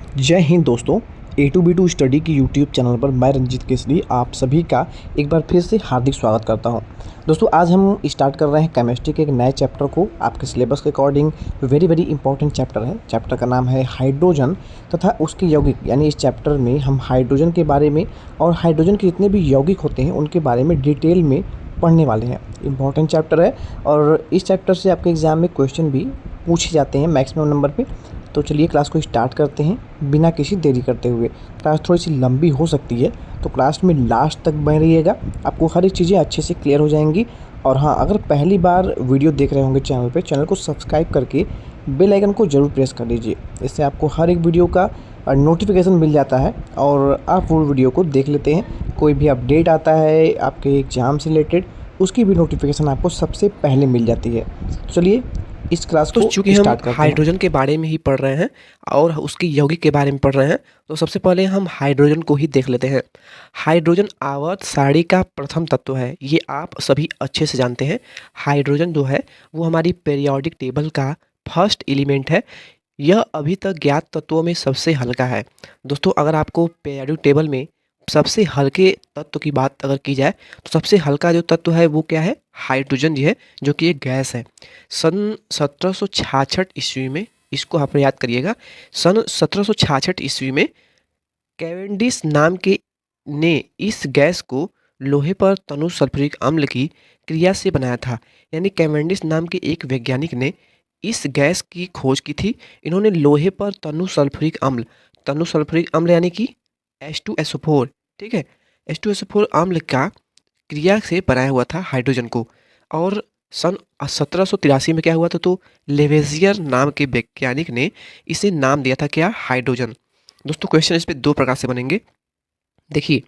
जय हिंद दोस्तों। A to B2 study की यूट्यूब चैनल पर मैं रंजीत केसरी आप सभी का एक बार फिर से हार्दिक स्वागत करता हूं। दोस्तों आज हम स्टार्ट कर रहे हैं केमिस्ट्री के एक नए चैप्टर को। आपके सिलेबस के according very very important chapter है। चैप्टर का नाम है हाइड्रोजन तथा उसके यौगिक। यानी इस चैप्टर में हम हाइड्रोजन के बारे में और हाइड्रोजन के जितने भी यौगिक होते हैं उनके बारे में डिटेल में पढ़ने वाले हैं। इंपॉर्टेंट चैप्टर है और इस चैप्टर से आपके एग्ज़ाम में क्वेश्चन भी पूछे जाते हैं मैक्सिमम नंबर पे। तो चलिए क्लास को स्टार्ट करते हैं बिना किसी देरी करते हुए। क्लास थोड़ी सी लंबी हो सकती है तो क्लास में लास्ट तक बने रहिएगा, आपको हर एक चीज़ें अच्छे से क्लियर हो जाएंगी। और हाँ, अगर पहली बार वीडियो देख रहे होंगे चैनल पे, चैनल को सब्सक्राइब करके बेल आइकन को ज़रूर प्रेस कर लीजिए। इससे आपको हर एक वीडियो का नोटिफिकेशन मिल जाता है और आप वो वीडियो को देख लेते हैं। कोई भी अपडेट आता है आपके एग्ज़ाम से रिलेटेड, उसकी भी नोटिफिकेशन आपको सबसे पहले मिल जाती है। तो चलिए इस क्लास तो को चूँकि हम स्टार्ट करते हैं। हाइड्रोजन के बारे में ही पढ़ रहे हैं और उसके यौगिक के बारे में पढ़ रहे हैं, तो सबसे पहले हम हाइड्रोजन को ही देख लेते हैं। हाइड्रोजन आवर्त सारणी का प्रथम तत्व है, ये आप सभी अच्छे से जानते हैं। हाइड्रोजन जो है वो हमारी पीरियोडिक टेबल का फर्स्ट एलिमेंट है। यह अभी तक ज्ञात तत्वों में सबसे हल्का है। दोस्तों अगर आपको पीरियोडिक टेबल में सबसे हल्के तत्व की बात अगर की जाए तो सबसे हल्का जो तत्व है वो क्या है? हाइड्रोजन जी है, जो कि एक गैस है। सन 1766 ईस्वी में, इसको आप याद करिएगा, सन 1766 ईस्वी में कैवेंडिश नाम के ने इस गैस को लोहे पर तनु सल्फ्यूरिक अम्ल की क्रिया से बनाया था। यानी कैवेंडिश नाम के एक वैज्ञानिक ने इस गैस की खोज की थी। इन्होंने लोहे पर तनु सल्फ्यूरिक अम्ल यानी कि H2SO4, ठीक है, H2SO4 अम्ल का क्रिया से बनाया हुआ था हाइड्रोजन को। और सन 1783 में क्या हुआ था? तो लेवेजियर नाम के वैज्ञानिक ने इसे नाम दिया था क्या? हाइड्रोजन। दोस्तों क्वेश्चन इस पे दो प्रकार से बनेंगे। देखिए,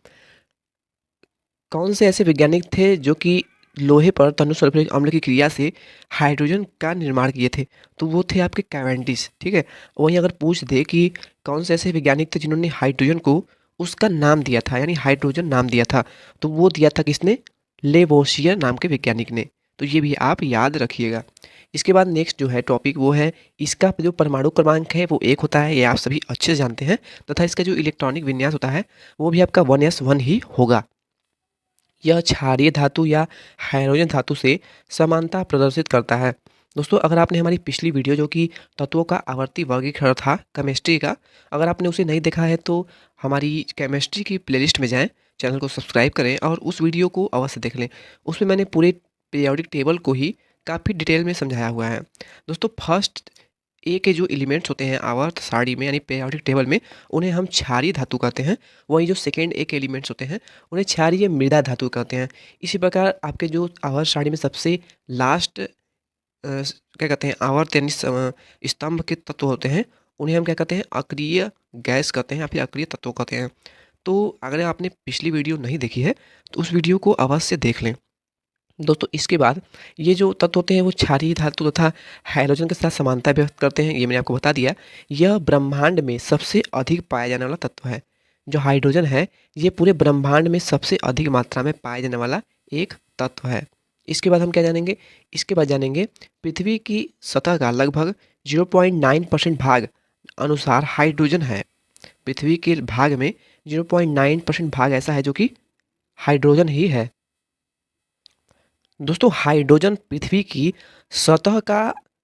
कौन से ऐसे वैज्ञानिक थे जो कि लोहे पर तनु सल्फ्यूरिक अम्ल की क्रिया से हाइड्रोजन का निर्माण किए थे? तो वो थे आपके कैवेंडिश, ठीक है। वहीं अगर पूछ दे कि कौन से ऐसे वैज्ञानिक थे जिन्होंने हाइड्रोजन को उसका नाम दिया था, यानी हाइड्रोजन नाम दिया था, तो वो दिया था किसने? लेवोसियर नाम के वैज्ञानिक ने। तो ये भी आप याद रखिएगा। इसके बाद नेक्स्ट जो है टॉपिक वो है, इसका जो परमाणु क्रमांक है वो 1 होता है, ये आप सभी अच्छे से जानते हैं, तथा इसका जो इलेक्ट्रॉनिक विन्यास होता है वो भी आपका 1s1 ही होगा। यह क्षारीय धातु या हाइड्रोजन धातु से समानता प्रदर्शित करता है। दोस्तों अगर आपने हमारी पिछली वीडियो जो कि तत्वों का आवर्ती वर्गीकरण था केमिस्ट्री का, अगर आपने उसे नहीं देखा है तो हमारी केमिस्ट्री की प्लेलिस्ट में जाएं, चैनल को सब्सक्राइब करें और उस वीडियो को अवश्य देख लें। उसमें मैंने पूरे पीरियोडिक टेबल को ही काफ़ी डिटेल में समझाया हुआ है। दोस्तों फर्स्ट ए के जो एलिमेंट्स होते हैं आवर्त सारणी में यानी पीरियोडिक टेबल में, उन्हें हम क्षारीय धातु कहते हैं। वहीं जो सेकेंड ए के एलिमेंट्स होते हैं उन्हें क्षारीय मृदा धातु कहते हैं। इसी प्रकार आपके जो आवर्त सारणी में सबसे लास्ट क्या कहते हैं, आवर्त यानी स्तंभ के तत्व होते हैं, उन्हें हम क्या कहते हैं? अक्रिय गैस कहते हैं या फिर अक्रिय तत्व कहते हैं। तो अगर आपने पिछली वीडियो नहीं देखी है तो उस वीडियो को अवश्य देख लें। दोस्तों इसके बाद ये जो तत्व होते हैं वो क्षारीय धातु तथा हाइड्रोजन के साथ समानता व्यक्त करते हैं, ये मैंने आपको बता दिया। यह ब्रह्मांड में सबसे अधिक पाया जाने वाला तत्व है। जो हाइड्रोजन है ये पूरे ब्रह्मांड में सबसे अधिक मात्रा में पाया जाने वाला एक तत्व है। इसके बाद हम क्या जानेंगे? इसके बाद जानेंगे पृथ्वी की सतह का लगभग 0.9% भाग अनुसार हाइड्रोजन है। पृथ्वी के भाग में 0.9% भाग ऐसा है जो कि हाइड्रोजन ही है। दोस्तों हाइड्रोजन पृथ्वी की सतह का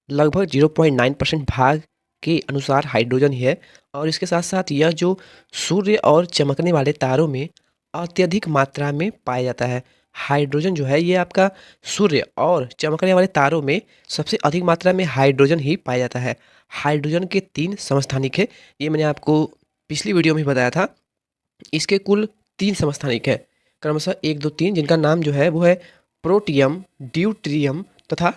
लगभग 0.9% भाग के अनुसार हाइड्रोजन ही है। और इसके साथ साथ यह जो सूर्य और चमकने वाले तारों में अत्यधिक मात्रा में पाया जाता है। हाइड्रोजन जो है ये आपका सूर्य और चमकने वाले तारों में सबसे अधिक मात्रा में हाइड्रोजन ही पाया जाता है। हाइड्रोजन के 3 समस्थानिक है, ये मैंने आपको पिछली वीडियो में बताया था। इसके कुल 3 समस्थानिक है, क्रमशः 1 2 3, जिनका नाम जो है वो है प्रोटियम, ड्यूट्रियम तथा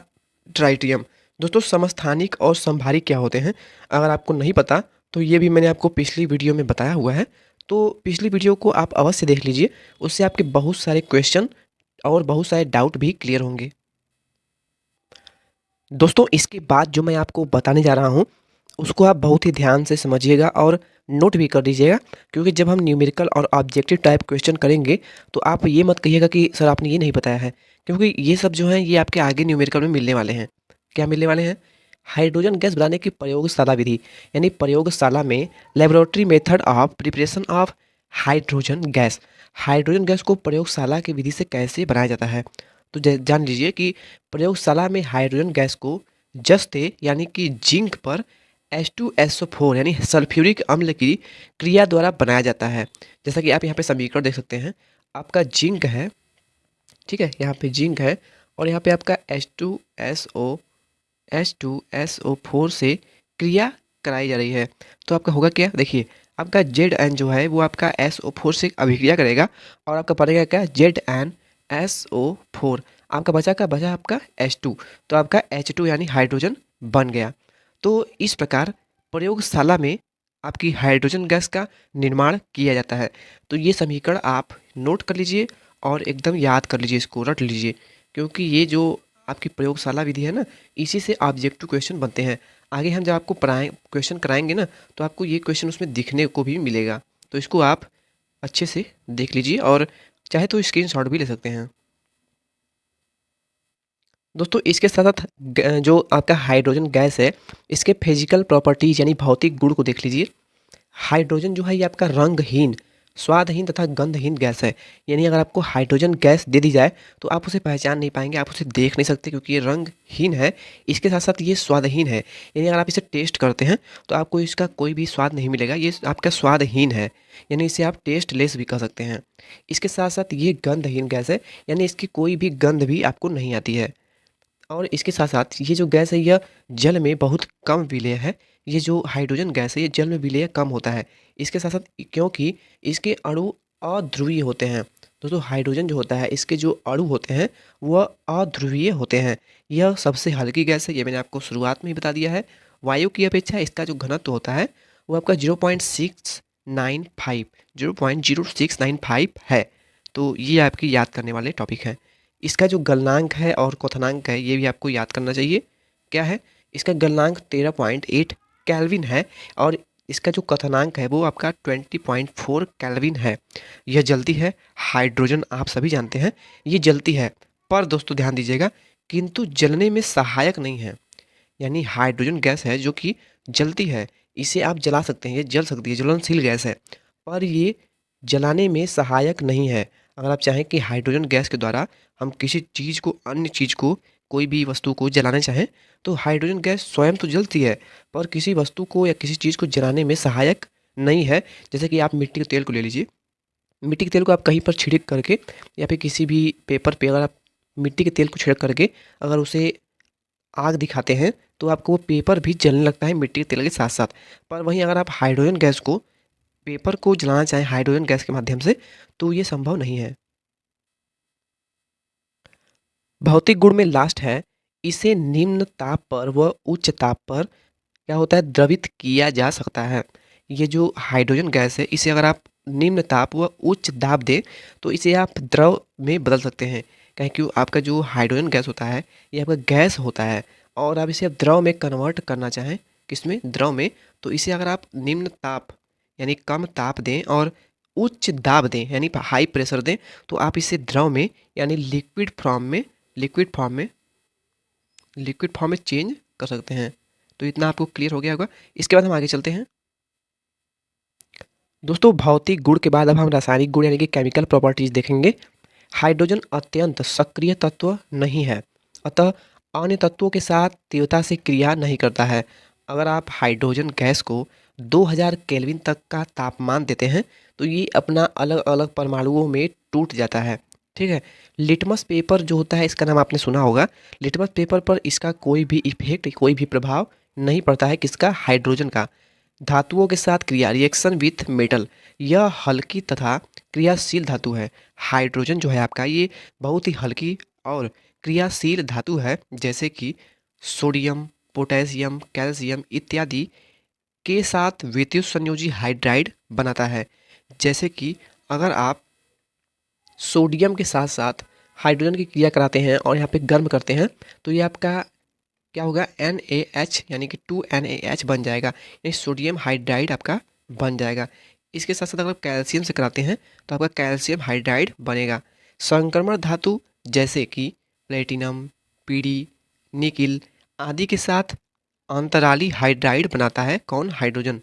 ट्राइटियम। दोस्तों समस्थानिक और संभारिक क्या होते हैं अगर आपको नहीं पता तो ये भी मैंने आपको पिछली वीडियो में बताया हुआ है। तो पिछली वीडियो को आप अवश्य देख लीजिए, उससे आपके बहुत सारे क्वेश्चन और बहुत सारे डाउट भी क्लियर होंगे। दोस्तों इसके बाद जो मैं आपको बताने जा रहा हूँ उसको आप बहुत ही ध्यान से समझिएगा और नोट भी कर दीजिएगा, क्योंकि जब हम न्यूमेरिकल और ऑब्जेक्टिव टाइप क्वेश्चन करेंगे तो आप ये मत कहिएगा कि सर आपने ये नहीं बताया है, क्योंकि ये सब जो हैं ये आपके आगे न्यूमेरिकल में मिलने वाले हैं। क्या मिलने वाले हैं? हाइड्रोजन गैस बनाने की प्रयोगशाला विधि यानी प्रयोगशाला में laboratory method of preparation of hydrogen gas. Hydrogen gas को प्रयोगशाला की विधि से कैसे बनाया जाता है, तो जान लीजिए कि प्रयोगशाला में हाइड्रोजन गैस को जस्ते यानी कि जिंक पर H2SO4 यानी सल्फ्यूरिक अम्ल की क्रिया द्वारा बनाया जाता है। जैसा कि आप यहाँ पे समीकरण देख सकते हैं, आपका जिंक है, ठीक है, यहाँ पे जिंक है और यहाँ पे आपका H2SO4 से क्रिया कराई जा रही है। तो आपका होगा क्या, देखिए आपका Zn जो है वो आपका SO4 से अभिक्रिया करेगा और आपका पड़ेगा क्या, ZnSO4। आपका बचा आपका H2, तो आपका H2 यानी हाइड्रोजन बन गया। तो इस प्रकार प्रयोगशाला में आपकी हाइड्रोजन गैस का निर्माण किया जाता है। तो ये समीकरण आप नोट कर लीजिए और एकदम याद कर लीजिए, इसको रट लीजिए, क्योंकि ये जो आपकी प्रयोगशाला विधि है ना, इसी से ऑब्जेक्टिव क्वेश्चन बनते हैं। आगे हम जब आपको क्वेश्चन कराएंगे ना, तो आपको ये क्वेश्चन उसमें दिखने को भी मिलेगा। तो इसको आप अच्छे से देख लीजिए और चाहे तो स्क्रीनशॉट भी ले सकते हैं। दोस्तों इसके साथ साथ जो आपका हाइड्रोजन गैस है, इसके फिजिकल प्रॉपर्टीज यानी भौतिक गुण को देख लीजिए। हाइड्रोजन जो है ये आपका रंगहीन, स्वादहीन तथा गंधहीन गैस है। यानी अगर आपको हाइड्रोजन गैस दे दी जाए तो आप उसे पहचान नहीं पाएंगे, आप उसे देख नहीं सकते, क्योंकि ये रंगहीन है। इसके साथ साथ ये स्वादहीन है, यानी अगर आप इसे टेस्ट करते हैं तो आपको इसका कोई भी स्वाद नहीं मिलेगा, ये आपका स्वादहीन है, यानी इसे आप टेस्ट लेस भी कह सकते हैं। इसके साथ साथ ये गंधहीन गैस है, यानी इसकी कोई भी गंध भी आपको नहीं आती है। और इसके साथ साथ ये जो गैस है यह जल में बहुत कम विलेय है। ये जो हाइड्रोजन गैस है ये जल में विलेय कम होता है। इसके साथ साथ क्योंकि इसके अणु अध्रुवीय होते हैं। दोस्तों हाइड्रोजन जो होता है इसके जो अणु होते हैं वह अध्रुवीय होते हैं। यह सबसे हल्की गैस है, ये मैंने आपको शुरुआत में ही बता दिया है। वायु की अपेक्षा इसका जो घनत्व होता है वो आपका 0.695 है। तो ये आपकी याद करने वाले टॉपिक हैं। इसका जो गलनांक है और क्वथनांक है ये भी आपको याद करना चाहिए। क्या है, इसका गलनांक 13.8 केल्विन है और इसका जो क्वथनांक है वो आपका 20.4 केल्विन है। यह जलती है, हाइड्रोजन आप सभी जानते हैं ये जलती है, पर दोस्तों ध्यान दीजिएगा, किंतु जलने में सहायक नहीं है। यानी हाइड्रोजन गैस है जो कि जलती है, इसे आप जला सकते हैं, ये जल सकती है, ज्वलनशील गैस है, पर ये जलाने में सहायक नहीं है। अगर आप चाहें कि हाइड्रोजन गैस के द्वारा हम किसी चीज़ को, अन्य चीज़ को, कोई भी वस्तु को जलाना चाहें तो हाइड्रोजन गैस स्वयं तो जलती है पर किसी वस्तु को या किसी चीज़ को जलाने में सहायक नहीं है। जैसे कि आप मिट्टी के तेल को ले लीजिए, मिट्टी के तेल को आप कहीं पर छिड़क करके या फिर किसी भी पेपर पे अगर आप मिट्टी के तेल को छिड़क करके अगर उसे आग दिखाते हैं तो आपको वो पेपर भी जलने लगता है मिट्टी के तेल के साथ साथ। पर वहीं अगर आप हाइड्रोजन गैस को, पेपर को जलाना चाहें हाइड्रोजन गैस के माध्यम से तो ये संभव नहीं है। भौतिक गुण में लास्ट है, इसे निम्न ताप पर व उच्च ताप पर क्या होता है, द्रवित किया जा सकता है। ये जो हाइड्रोजन गैस है इसे अगर आप निम्न ताप व उच्च दाब दें तो इसे आप द्रव में बदल सकते हैं। कहें कि आपका जो हाइड्रोजन गैस होता है ये आपका गैस होता है और आप इसे द्रव में कन्वर्ट करना चाहें, किसमें, द्रव में, तो इसे अगर आप निम्न ताप यानी कम ताप दें और उच्च दाब दें यानी हाई प्रेशर दें तो आप इसे द्रव में यानी लिक्विड फॉर्म में चेंज कर सकते हैं। तो इतना आपको क्लियर हो गया होगा। इसके बाद हम आगे चलते हैं। दोस्तों भौतिक गुण के बाद अब हम रासायनिक गुण यानी कि केमिकल प्रॉपर्टीज देखेंगे। हाइड्रोजन अत्यंत सक्रिय तत्व नहीं है, अतः अन्य तत्वों के साथ तीव्रता से क्रिया नहीं करता है। अगर आप हाइड्रोजन गैस को 2000 केल्विन तक का तापमान देते हैं तो ये अपना अलग अलग परमाणुओं में टूट जाता है, ठीक है। लिटमस पेपर जो होता है इसका नाम आपने सुना होगा, लिटमस पेपर पर इसका कोई भी इफेक्ट, कोई भी प्रभाव नहीं पड़ता है, किसका, हाइड्रोजन का। धातुओं के साथ क्रिया, रिएक्शन विथ मेटल, यह हल्की तथा क्रियाशील धातु है। हाइड्रोजन जो है आपका ये बहुत ही हल्की और क्रियाशील धातु है, जैसे कि सोडियम, पोटेशियम, कैल्शियम इत्यादि के साथ विद्युत संयोजी हाइड्राइड बनाता है। जैसे कि अगर आप सोडियम के साथ साथ हाइड्रोजन की क्रिया कराते हैं और यहाँ पे गर्म करते हैं तो ये आपका क्या होगा, NaH यानी कि 2NaH बन जाएगा, यानी सोडियम हाइड्राइड आपका बन जाएगा। इसके साथ साथ अगर आप कैल्शियम से कराते हैं तो आपका कैल्शियम हाइड्राइड बनेगा। संक्रमण धातु जैसे कि प्लेटिनम, पीडी, निकिल आदि के साथ अंतराली हाइड्राइड बनाता है कौन? हाइड्रोजन।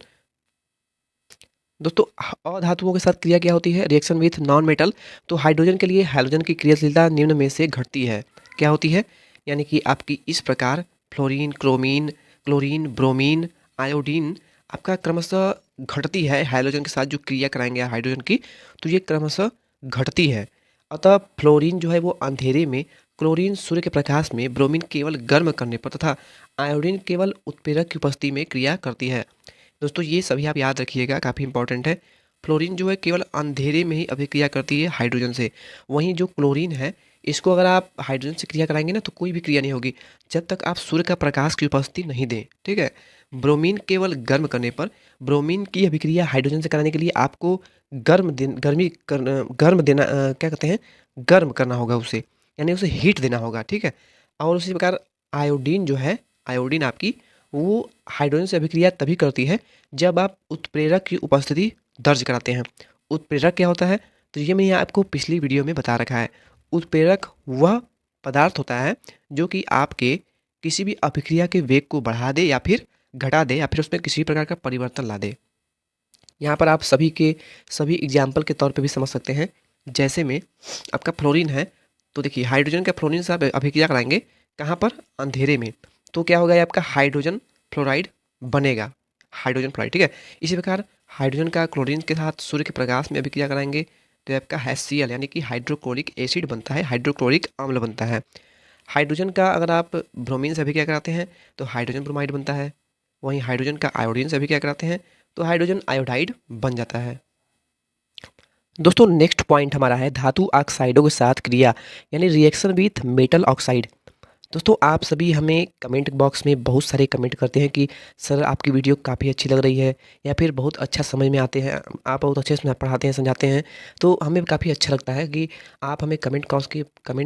दोस्तों अधातुओं के साथ क्रिया क्या होती है? Reaction with non metal. तो हाइड्रोजन के लिए हैलोजन की क्रियाशीलता निम्न में से घटती है। क्या होती है? यानी कि आपकी इस प्रकार फ्लोरीन, क्रोमीन, क्लोरीन, ब्रोमीन, आयोडीन आपका क्रमशः घटती है हैलोजन के साथ जो क्रिया कराएंगे हाइड्रोजन की, तो ये क्रमशः घटती है। अतः फ्लोरीन जो है वो अंधेरे में, क्लोरीन सूर्य के प्रकाश में, ब्रोमीन केवल गर्म करने पर तथा आयोडीन केवल उत्प्रेरक की उपस्थिति में क्रिया करती है। दोस्तों ये सभी आप याद रखिएगा, काफ़ी इंपॉर्टेंट है। फ्लोरीन जो है केवल अंधेरे में ही अभिक्रिया करती है हाइड्रोजन से। वहीं जो क्लोरीन है, इसको अगर आप हाइड्रोजन से क्रिया कराएंगे ना तो कोई भी क्रिया नहीं होगी जब तक आप सूर्य का प्रकाश की उपस्थिति नहीं दें। ठीक है। ब्रोमीन केवल गर्म करने पर, ब्रोमीन की अभिक्रिया हाइड्रोजन से कराने के लिए आपको गर्म देना, क्या कहते हैं, गर्म करना होगा उसे, यानी उसे हीट देना होगा। ठीक है। और उसी प्रकार आयोडीन जो है, आयोडीन आपकी वो हाइड्रोजन से अभिक्रिया तभी करती है जब आप उत्प्रेरक की उपस्थिति दर्ज कराते हैं। उत्प्रेरक क्या होता है? तो ये मैंने आपको पिछली वीडियो में बता रखा है। उत्प्रेरक वह पदार्थ होता है जो कि आपके किसी भी अभिक्रिया के वेग को बढ़ा दे या फिर घटा दे या फिर उसमें किसी प्रकार का परिवर्तन ला दे। यहाँ पर आप सभी एग्जाम्पल के तौर पे भी समझ सकते हैं। जैसे में आपका फ्लोरीन है, तो देखिए हाइड्रोजन का फ्लोरीन से आप अभिक्रिया कराएंगे कहाँ पर? अंधेरे में। तो क्या होगा? ये आपका हाइड्रोजन फ्लोराइड बनेगा, हाइड्रोजन फ्लोराइड। ठीक है। इसी प्रकार हाइड्रोजन का क्लोरीन के साथ सूर्य के प्रकाश में अभिक्रिया कराएंगे तो आपका HCl यानी कि हाइड्रोक्लोरिक एसिड बनता है, हाइड्रोक्लोरिक अम्ल बनता है। हाइड्रोजन का अगर आप ब्रोमीन से अभिक्रिया कराते हैं तो हाइड्रोजन ब्रोमाइड बनता है। वहीं हाइड्रोजन का आयोडीन से अभिक्रिया कराते हैं तो हाइड्रोजन आयोडाइड बन जाता है। दोस्तों नेक्स्ट पॉइंट हमारा है धातु ऑक्साइडों के साथ क्रिया, यानी रिएक्शन विथ मेटल ऑक्साइड। दोस्तों आप सभी हमें कमेंट बॉक्स में बहुत सारे कमेंट करते हैं कि सर आपकी वीडियो काफ़ी अच्छी लग रही है, या फिर बहुत अच्छा समझ में आते हैं, आप बहुत अच्छे से पढ़ाते हैं, समझाते हैं। तो हमें काफ़ी अच्छा लगता है कि आप हमें कमेंट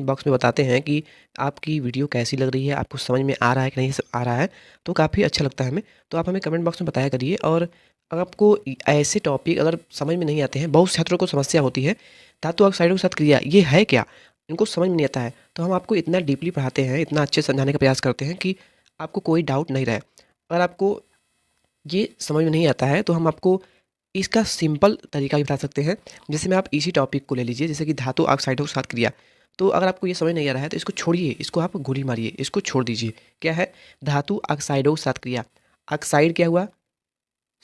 बॉक्स में बताते हैं कि आपकी वीडियो कैसी लग रही है, आपको समझ में आ रहा है कि नहीं आ रहा है। तो काफ़ी अच्छा लगता है हमें। तो आप हमें कमेंट बॉक्स में बताया करिए। और अगर आपको ऐसे टॉपिक अगर समझ में नहीं आते हैं, बहुत छात्रों को समस्या होती है धातु ऑक्साइडों के साथ क्रिया ये है क्या, इनको समझ में नहीं आता है, तो हम आपको इतना डीपली पढ़ाते हैं, इतना अच्छे से समझाने का प्रयास करते हैं कि आपको कोई डाउट नहीं रहे। अगर आपको ये समझ में नहीं आता है तो हम आपको इसका सिंपल तरीका भी बता सकते हैं। जैसे में आप इसी टॉपिक को ले लीजिए, जैसे कि धातु ऑक्साइडों के साथ क्रिया। तो अगर आपको ये समझ नहीं आ रहा है तो इसको छोड़िए, इसको आप गोली मारिए, इसको छोड़ दीजिए। क्या है? धातु ऑक्साइडों के साथ क्रिया। ऑक्साइड क्या हुआ?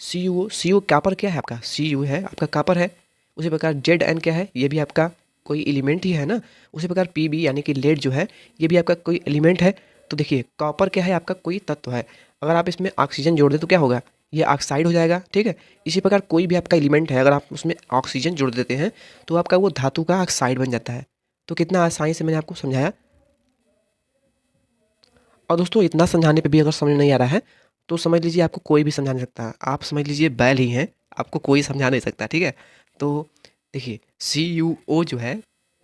CuO कापर क्या है आपका? Cu है आपका, कापर है। उसी प्रकार Zn क्या है? ये भी आपका कोई एलिमेंट ही है ना। उसी प्रकार Pb यानी कि लेड जो है ये भी आपका कोई एलिमेंट है। तो देखिए कॉपर क्या है? आपका कोई तत्व है। अगर आप इसमें ऑक्सीजन जोड़ दें तो क्या होगा? ये ऑक्साइड हो जाएगा। ठीक है। इसी प्रकार कोई भी आपका एलिमेंट है, अगर आप उसमें ऑक्सीजन जोड़ देते हैं तो आपका वो धातु का ऑक्साइड बन जाता है। तो कितना आसानी से मैंने आपको समझाया। और दोस्तों इतना समझाने पे भी अगर समझ नहीं आ रहा है तो समझ लीजिए आपको कोई भी समझा नहीं सकता। आप समझ लीजिए बैल ही हैं, आपको कोई समझा नहीं सकता। ठीक है। तो देखिए CuO जो है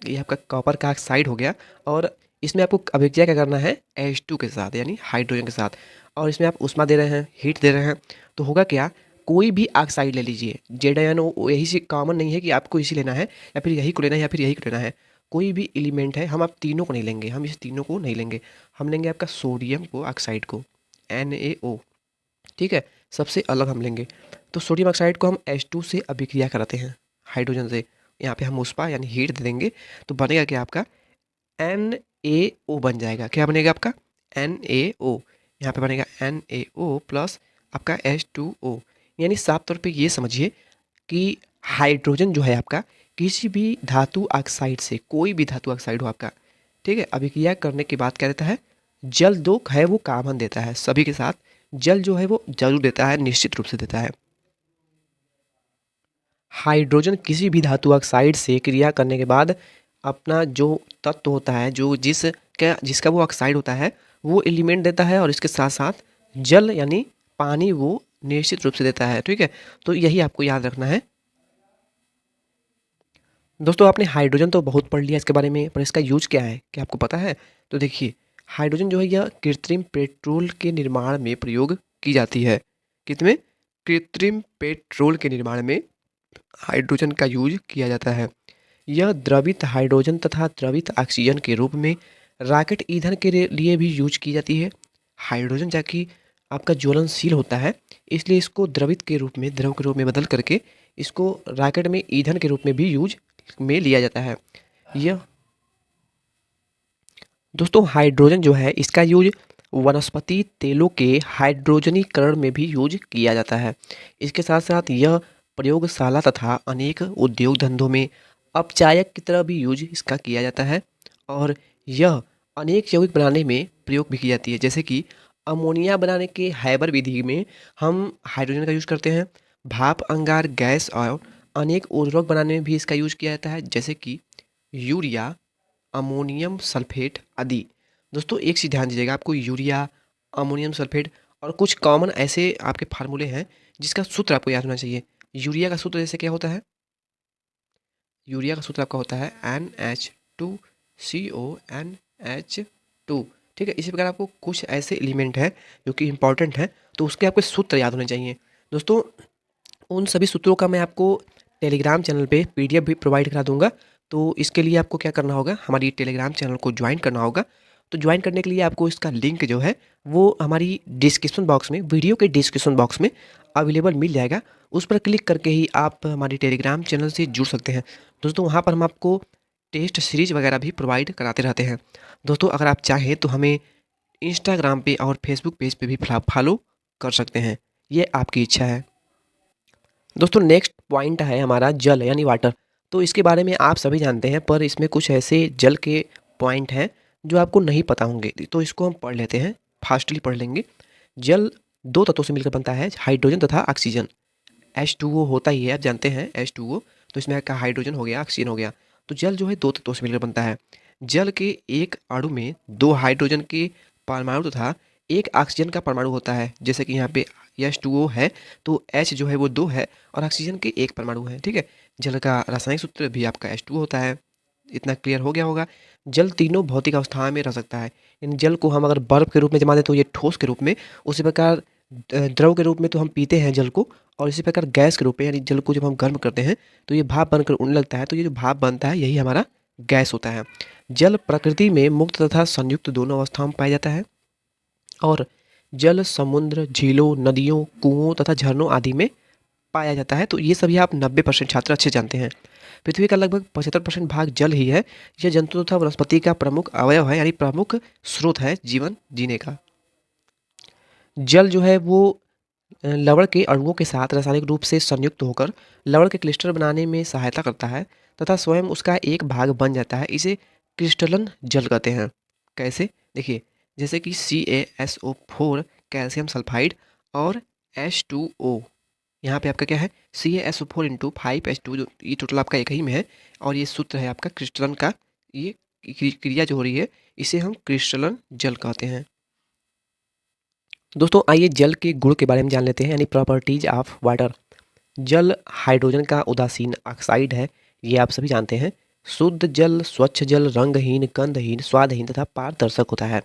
ये आपका कॉपर का ऑक्साइड हो गया। और इसमें आपको अभिक्रिया क्या करना है? H2 के साथ, यानी हाइड्रोजन के साथ। और इसमें आप ऊष्मा दे रहे हैं, हीट दे रहे हैं। तो होगा क्या? कोई भी ऑक्साइड ले लीजिए, ZnO, यही से कॉमन नहीं है कि आपको इसी लेना है या फिर यही को लेना है या फिर यही को लेना है। कोई भी एलिमेंट है, हम आप तीनों को नहीं लेंगे, हम इस तीनों को नहीं लेंगे। हम लेंगे आपका सोडियम को ऑक्साइड को, NaO। ठीक है। सबसे अलग हम लेंगे। तो सोडियम ऑक्साइड को हम H2 से अभिक्रिया कराते हैं हाइड्रोजन से। यहाँ पे हम ऊष्मा यानी हीट दे देंगे तो बनेगा क्या? आपका NaO बन जाएगा। क्या बनेगा आपका? NaO। यहाँ पे बनेगा NaO प्लस आपका H2O। यानी साफ तौर पे ये समझिए कि हाइड्रोजन जो है आपका किसी भी धातु ऑक्साइड से, कोई भी धातु ऑक्साइड हो आपका, ठीक है, अभिक्रिया करने के बाद क्या देता है? जल दो है वो कॉमन देता है सभी के साथ। जल जो है वो जरूर देता है, निश्चित रूप से देता है। हाइड्रोजन किसी भी धातु ऑक्साइड से क्रिया करने के बाद अपना जो तत्व होता है, जो जिसका वो ऑक्साइड होता है, वो एलिमेंट देता है और इसके साथ साथ जल यानी पानी वो निश्चित रूप से देता है। ठीक है। तो यही आपको याद रखना है। दोस्तों आपने हाइड्रोजन तो बहुत पढ़ लिया इसके बारे में, पर इसका यूज क्या है क्या आपको पता है? तो देखिए हाइड्रोजन जो है यह कृत्रिम पेट्रोल के निर्माण में प्रयोग की जाती है। कितने? कृत्रिम पेट्रोल के निर्माण में हाइड्रोजन का यूज किया जाता है। यह द्रवित हाइड्रोजन तथा द्रवित ऑक्सीजन के रूप में रॉकेट ईंधन के लिए भी यूज की जाती है। हाइड्रोजन जबकि आपका ज्वलनशील होता है, इसलिए इसको द्रवित के रूप में, द्रव के रूप में बदल करके इसको रॉकेट में ईंधन के रूप में भी यूज में लिया जाता है। यह दोस्तों हाइड्रोजन जो है इसका यूज वनस्पति तेलों के हाइड्रोजनीकरण में भी यूज किया जाता है। इसके साथ साथ यह प्रयोगशाला तथा अनेक उद्योग धंधों में अपचायक की तरह भी यूज इसका किया जाता है और यह अनेक यौगिक बनाने में प्रयोग भी की जाती है। जैसे कि अमोनिया बनाने के हैबर विधि में हम हाइड्रोजन का यूज करते हैं। भाप अंगार गैस और अनेक उर्वरक बनाने में भी इसका यूज किया जाता है, जैसे कि यूरिया, अमोनियम सल्फेट आदि। दोस्तों एक चीज़ ध्यान दीजिएगा, आपको यूरिया, अमोनियम सल्फेट और कुछ कॉमन ऐसे आपके फार्मूले हैं जिसका सूत्र आपको याद होना चाहिए। यूरिया का सूत्र जैसे क्या होता है, यूरिया का सूत्र आपका होता है NH2CONH2। ठीक है, इसी प्रकार आपको कुछ ऐसे एलिमेंट हैं जो कि इंपॉर्टेंट हैं, तो उसके आपको सूत्र याद होने चाहिए। दोस्तों उन सभी सूत्रों का मैं आपको टेलीग्राम चैनल पे PDF भी प्रोवाइड करा दूंगा। तो इसके लिए आपको क्या करना होगा, हमारी टेलीग्राम चैनल को ज्वाइन करना होगा। तो ज्वाइन करने के लिए आपको इसका लिंक जो है वो हमारी डिस्क्रिप्शन बॉक्स में, वीडियो के डिस्क्रिप्शन बॉक्स में अवेलेबल मिल जाएगा। उस पर क्लिक करके ही आप हमारी टेलीग्राम चैनल से जुड़ सकते हैं। दोस्तों वहाँ पर हम आपको टेस्ट सीरीज वगैरह भी प्रोवाइड कराते रहते हैं। दोस्तों अगर आप चाहें तो हमें इंस्टाग्राम पे और फेसबुक पेज पे भी फॉलो कर सकते हैं, ये आपकी इच्छा है। दोस्तों नेक्स्ट पॉइंट है हमारा जल यानी वाटर। तो इसके बारे में आप सभी जानते हैं, पर इसमें कुछ ऐसे जल के पॉइंट हैं जो आपको नहीं पता होंगे, तो इसको हम पढ़ लेते हैं, फास्टली पढ़ लेंगे। जल दो तत्वों से मिलकर बनता है, हाइड्रोजन तथा ऑक्सीजन। H2O होता ही है, आप जानते हैं H2O, तो इसमें का हाइड्रोजन हो गया, ऑक्सीजन हो गया। तो जल जो है दो तत्वों से मिलकर बनता है। जल के एक अणु में दो हाइड्रोजन के परमाणु तथा एक ऑक्सीजन का परमाणु होता है। जैसे कि यहाँ पे H2O है तो H जो है वो दो है और ऑक्सीजन के एक परमाणु है। ठीक है, जल का रासायनिक सूत्र भी आपका H2O होता है। इतना क्लियर हो गया होगा। जल तीनों भौतिक अवस्था में रह सकता है। इन जल को हम अगर बर्फ के रूप में जमा दें तो ये ठोस के रूप में, उसी प्रकार द्रव के रूप में तो हम पीते हैं जल को, और इसी प्रकार गैस के रूप में, यानी जल को जब हम गर्म करते हैं तो ये भाप बनकर उड़ने लगता है। तो ये जो भाप बनता है यही हमारा गैस होता है। जल प्रकृति में मुक्त तथा संयुक्त दोनों अवस्थाओं में पाया जाता है और जल समुद्र, झीलों, नदियों, कुओं तथा झरनों आदि में पाया जाता है। तो ये सभी आप 90% छात्र अच्छे जानते हैं। पृथ्वी का लगभग 75% भाग जल ही है। यह जंतु तथा वनस्पति का प्रमुख अवयव है, यानी प्रमुख स्रोत है जीवन जीने का। जल जो है वो लवण के अणुओं के साथ रासायनिक रूप से संयुक्त होकर लवण के क्लिस्टर बनाने में सहायता करता है तथा स्वयं उसका एक भाग बन जाता है। इसे क्रिस्टलन जल कहते हैं। कैसे, देखिए, जैसे कि CaSO4 कैल्शियम सल्फाइड और H2O। यहाँ पे आपका क्या है, CaSO4 इंटू 5H2, जो ये टोटल आपका एक ही में है। और ये सूत्र है आपका क्रिस्टलन का। ये क्रिया जो हो रही है इसे हम क्रिस्टलन जल कहते हैं। दोस्तों आइए जल के गुण के बारे में जान लेते हैं, यानी प्रॉपर्टीज ऑफ वाटर। जल हाइड्रोजन का उदासीन ऑक्साइड है, ये आप सभी जानते हैं। शुद्ध जल, स्वच्छ जल रंगहीन, गंधहीन, स्वादहीन तथा पारदर्शक होता है।